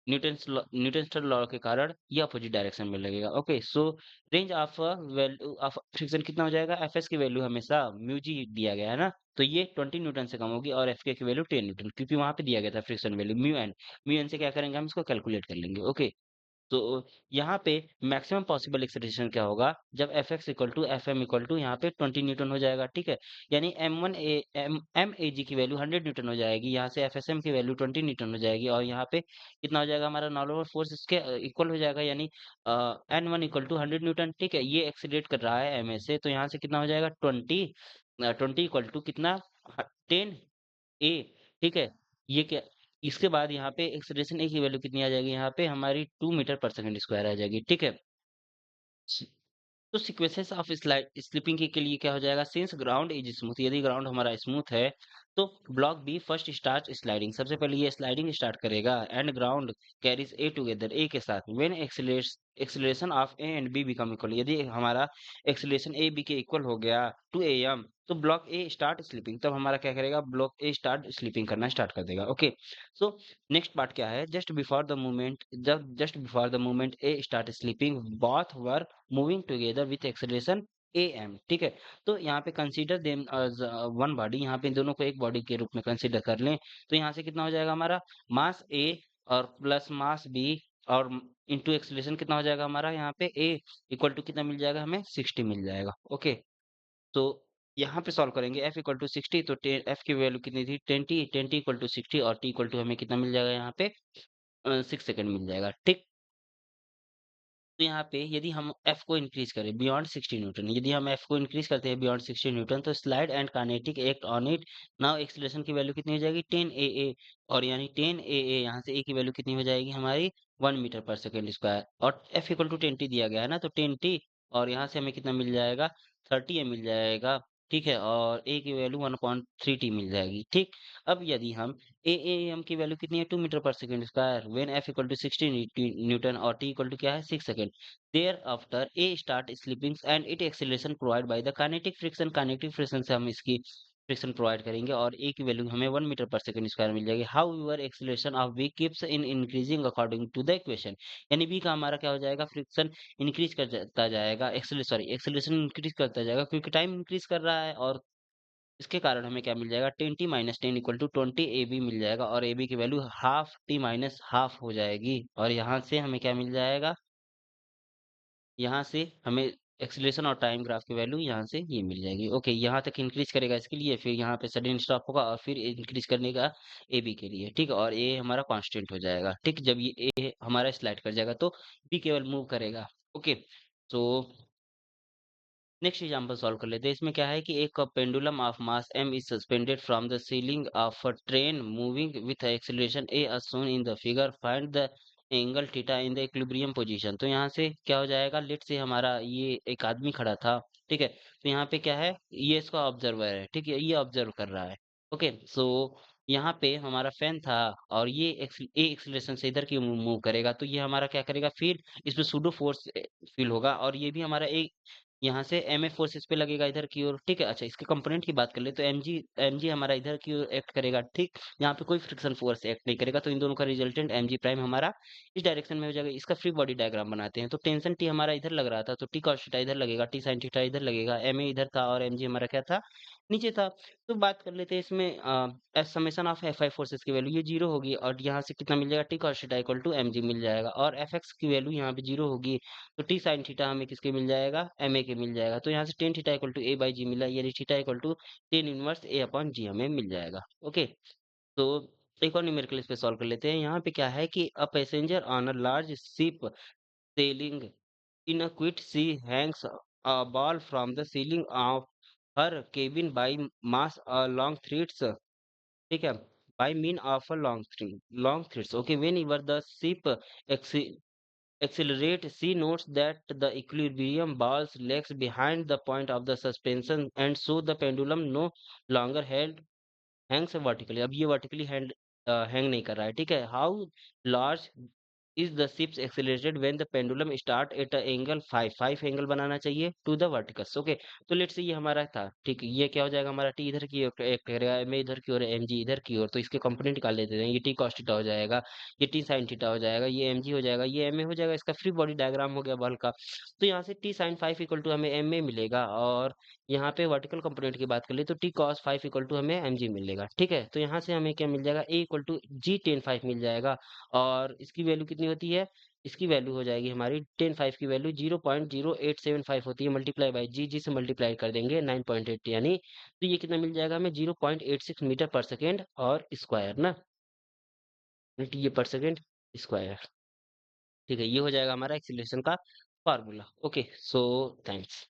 न्यूटन्स थर्ड लॉ के कारण ये अपोजिट डायरेक्शन में लगेगा okay so range of value of friction कितना हो जाएगा एफएस की वैल्यू हमेशा म्यू जी दिया गया है ना तो ये 20 न्यूटन से कम होगी और एफ के की वैल्यू 10 न्यूटन क्योंकि वहां पे दिया गया था फ्रिक्शन वैल्यू म्यू एन से क्या करेंगे हम इसको कैलकुलेट कर लेंगे ओके तो यहाँ पे मैक्सिमम पॉसिबल एक्सेलरेशन क्या होगा जब F X equal to F M equal to यहाँ पे 20 न्यूटन हो जाएगा ठीक है यानी एम ए जी की वैल्यू 100 न्यूटन हो जाएगी यहाँ से एफ एस एम की वैल्यू 20 न्यूटन हो जाएगी और यहाँ पे कितना हो जाएगा हमारा नॉर्मल फोर्स इसके इक्वल हो जाएगा यानी N one equal to 100 newton ठीक है ये एक्सीलरेट कर रहा है एम ए से तो यहाँ से कितना हो जाएगा 20 इक्वल टू कितना 10 ए ठीक है ये क्या इसके बाद यहाँ पे एक्सेलरेशन ए की वैल्यू कितनी आ जाएगी यहाँ पे हमारी 2 मीटर पर सेकंड स्क्वायर आ जाएगी ठीक है तो सीक्वेंसेस ऑफ स्लाइड स्लिपिंग के लिए क्या हो जाएगा सिंस ग्राउंड इज स्मूथ यदि ग्राउंड हमारा स्मूथ है तो block B first start sliding सबसे पहले ये स्लाइडिंग स्टार्ट करेगा and ground carries A together A के साथ when acceleration of A and B become equal यदि हमारा एक्सेलरेशन ए बी के इक्वल हो गया 2 AM तो ब्लॉक ए स्टार्ट स्लीपिंग तब हमारा क्या करेगा ब्लॉक ए स्टार्ट स्लीपिंग करना स्टार्ट कर देगा ओके सो नेक्स्ट पार्ट क्या है just before the movement A start sleeping both were moving together with acceleration A M ठीक है तो यहाँ पे consider them as one body यहाँ पे इन दोनों को एक बॉडी के रूप में कंसीडर कर लें तो यहाँ से कितना हो जाएगा हमारा मास ए और प्लस मास बी और इंटू एक्सेलरेशन कितना हो जाएगा हमारा यहाँ पे ए इक्वल टू कितना मिल जाएगा हमें 60 मिल जाएगा ओके तो यहाँ पे सॉल्व करेंगे f इक्वल टू 60 तो f की वैल्यू कितनी थी 10t इक्वल टू 60 और t इक्वल टू हमें कितना मिल जाएगा यहाँ पे 6 सेकंड मिल जाएगा ठीक तो यहाँ पे यदि हम f को इंक्रीज करें बियॉन्ड 60 न्यूटन यदि हम f को इंक्रीज करते हैं बियॉन्ड 60 न्यूटन तो slide and kinetic act on it now acceleration की वैल्यू कितनी हो जाएगी 10 a और यानी 10 a यहाँ से a की वैल्यू कितनी हो जाएगी हमारी 1 मीटर पर सेकेंड स्क्वायर और f इक्वल टू 10t दिया गया है ना तो 10t और यहाँ से हमें कितना मिल जाएगा 30 मिल जाएगा ठीक है और a की वैल्यू 1/3t मिल जाएगी ठीक अब यदि हम एएम की वैल्यू कितनी है 2 meter per second square when F equal to 60 newton और टी इक्वल टू क्या है 6 second there after A start sleeping and it acceleration provide by the kinetic friction से हम इसकी फ्रिक्शन प्रोवाइड करेंगे और ए की वैल्यू हमें 1 मीटर पर सेकंड स्क्वायर मिल जाएगी how your acceleration of B keeps in increasing according to the equation यानी बी का हमारा क्या हो जाएगा फ्रिक्शन इंक्रीज करता जाएगा एक्सेलरेशन इंक्रीज करता जाएगा क्योंकि टाइम इंक्रीज कर रहा है और इसके कारण हमें क्या मिल जाएगा 10t minus 10 equal to 20 A B मिल जाएगा और ए बी की value half T minus half हो जाएगी और यहाँ से हमें क्या मिल जाएगा यहाँ से हमें एक्सीलरेशन और टाइम ग्राफ की वैल्यू यहाँ से ये मिल जाएगी ओके यहाँ तक इंक्रीज करेगा इसके लिए फिर यहाँ पे सडन स्टॉप होगा और फिर इंक्रीज करने का ए बी के लिए ठीक है और ए हमारा कांस्टेंट हो जाएगा ठीक जब ये ए हमारा स्लाइड कर जाएगा तो बी केवल मूव करेगा ओके तो नेक्स्ट एग्जांपल सॉल्व कर लेते हैं। इसमें क्या है कि एक pendulum of mass m is suspended from the ceiling of a train moving with acceleration a as shown in the figure. Find the angle theta in the equilibrium position. तो यहाँ से क्या हो जाएगा, लेट से हमारा ये एक आदमी खड़ा था, ठीक है? तो यहाँ पे क्या है, ये इसका ऑब्जर्वर है, ठीक है? ये ऑब्जर्व कर रहा है। ओके, सो यहाँ पे हमारा फैन था और ये ए एक्सेलरेशन से इधर की मूव करेगा, तो ये हमारा क्या करेगा, फिर इसमें सूडो फोर्स फील होगा और ये भी हमारा एक यहाँ से एमएफ फोर्स इस पे लगेगा इधर की ओर, ठीक है? अच्छा, इसके कंपोनेंट की बात कर ले तो एमजी एमजी हमारा इधर की ओर एक्ट करेगा, ठीक? यहाँ पे कोई फ्रिक्शन फोर्स एक्ट नहीं करेगा, तो इन दोनों का रिजल्टेंट एमजी प्राइम हमारा इस डायरेक्शन में हो जाएगा। इसका फ्री बॉडी डायग्राम बनाते हैं। तो टेंशन टी हमारा इधर लग रहा था, तो टी कॉस थीटा इधर लगेगा, टी साइन थीटा इधर लगेगा, एमए इधर था और एमजी हमारा क्या था, नीचे था। तो बात कर लेते हैं इसमें summation of F I forces की वैल्यू ये जीरो होगी और यहाँ से कितना मिल जाएगा, T cos theta equal to MG मिल जाएगा और एफ एक्स की वैल्यू यहाँ पे जीरो होगी, तो टी साइन थीटा हमें किसके मिल जाएगा, एम ए के मिल जाएगा। तो यहाँ से tan theta equal to A by G मिला, यानी theta equal to tan inverse A upon G हमें मिल जाएगा। ओके, तो एक और न्यूमेरिकल इस पे सॉल्व कर लेते हैं। यहाँ पे क्या है कि a passenger on a large ship sailing in a quiet sea hangs a ball from the ceiling of her cabin by mass a long threads, ठीक है? By mean of a long threads. Okay, whenever the ship accelerate, she notes that the equilibrium balls lags behind the point of the suspension and so the pendulum no longer held hangs vertically. अब ये vertically hang नहीं कर रहा है, ठीक है? How large is the ship's accelerated when the pendulum start at a angle 5 angle बनाना चाहिए to the verticals. ओके, तो लेट्स से ये हमारा था, ठीक है? ये क्या हो जाएगा हमारा, टी इधर की ओर एक करेगा, एम इधर की ओर, एम जी इधर की ओर, तो इसके कंपोनेंट निकाल लेते हैं। ये टी कॉस थीटा हो जाएगा, ये टी साइन थीटा हो जाएगा, ये एम जी हो जाएगा, ये एम ए हो जाएगा। इसका फ्री बॉडी डायग्राम हो गया बल का। तो यहाँ से T sine five equal to हमें एम ए मिलेगा और यहाँ पे वर्टिकल कंपोनेंट की बात कर ले तो T cos five equal to हमें एम जी मिलेगा, ठीक है? तो यहाँ से हमें क्या मिल जाएगा, A equal to G tan five मिल जाएगा और इसकी वैल्यू कितनी होती है, इसकी वैल्यू हो जाएगी हमारी टेन फाइव की वैल्यू 0.0875 होती है, मल्टीप्लाई बाई जी, जी से मल्टीप्लाई कर देंगे 9.8, यानी तो ये कितना मिल जाएगा हमें, 0.86 मीटर पर सेकेंड और स्क्वायर ना, ये पर सेकेंड स्क्वायर। ठीक है, ये हो जाएगा हमारा एक्सीलरेशन का फार्मूला। Okay, so thanks.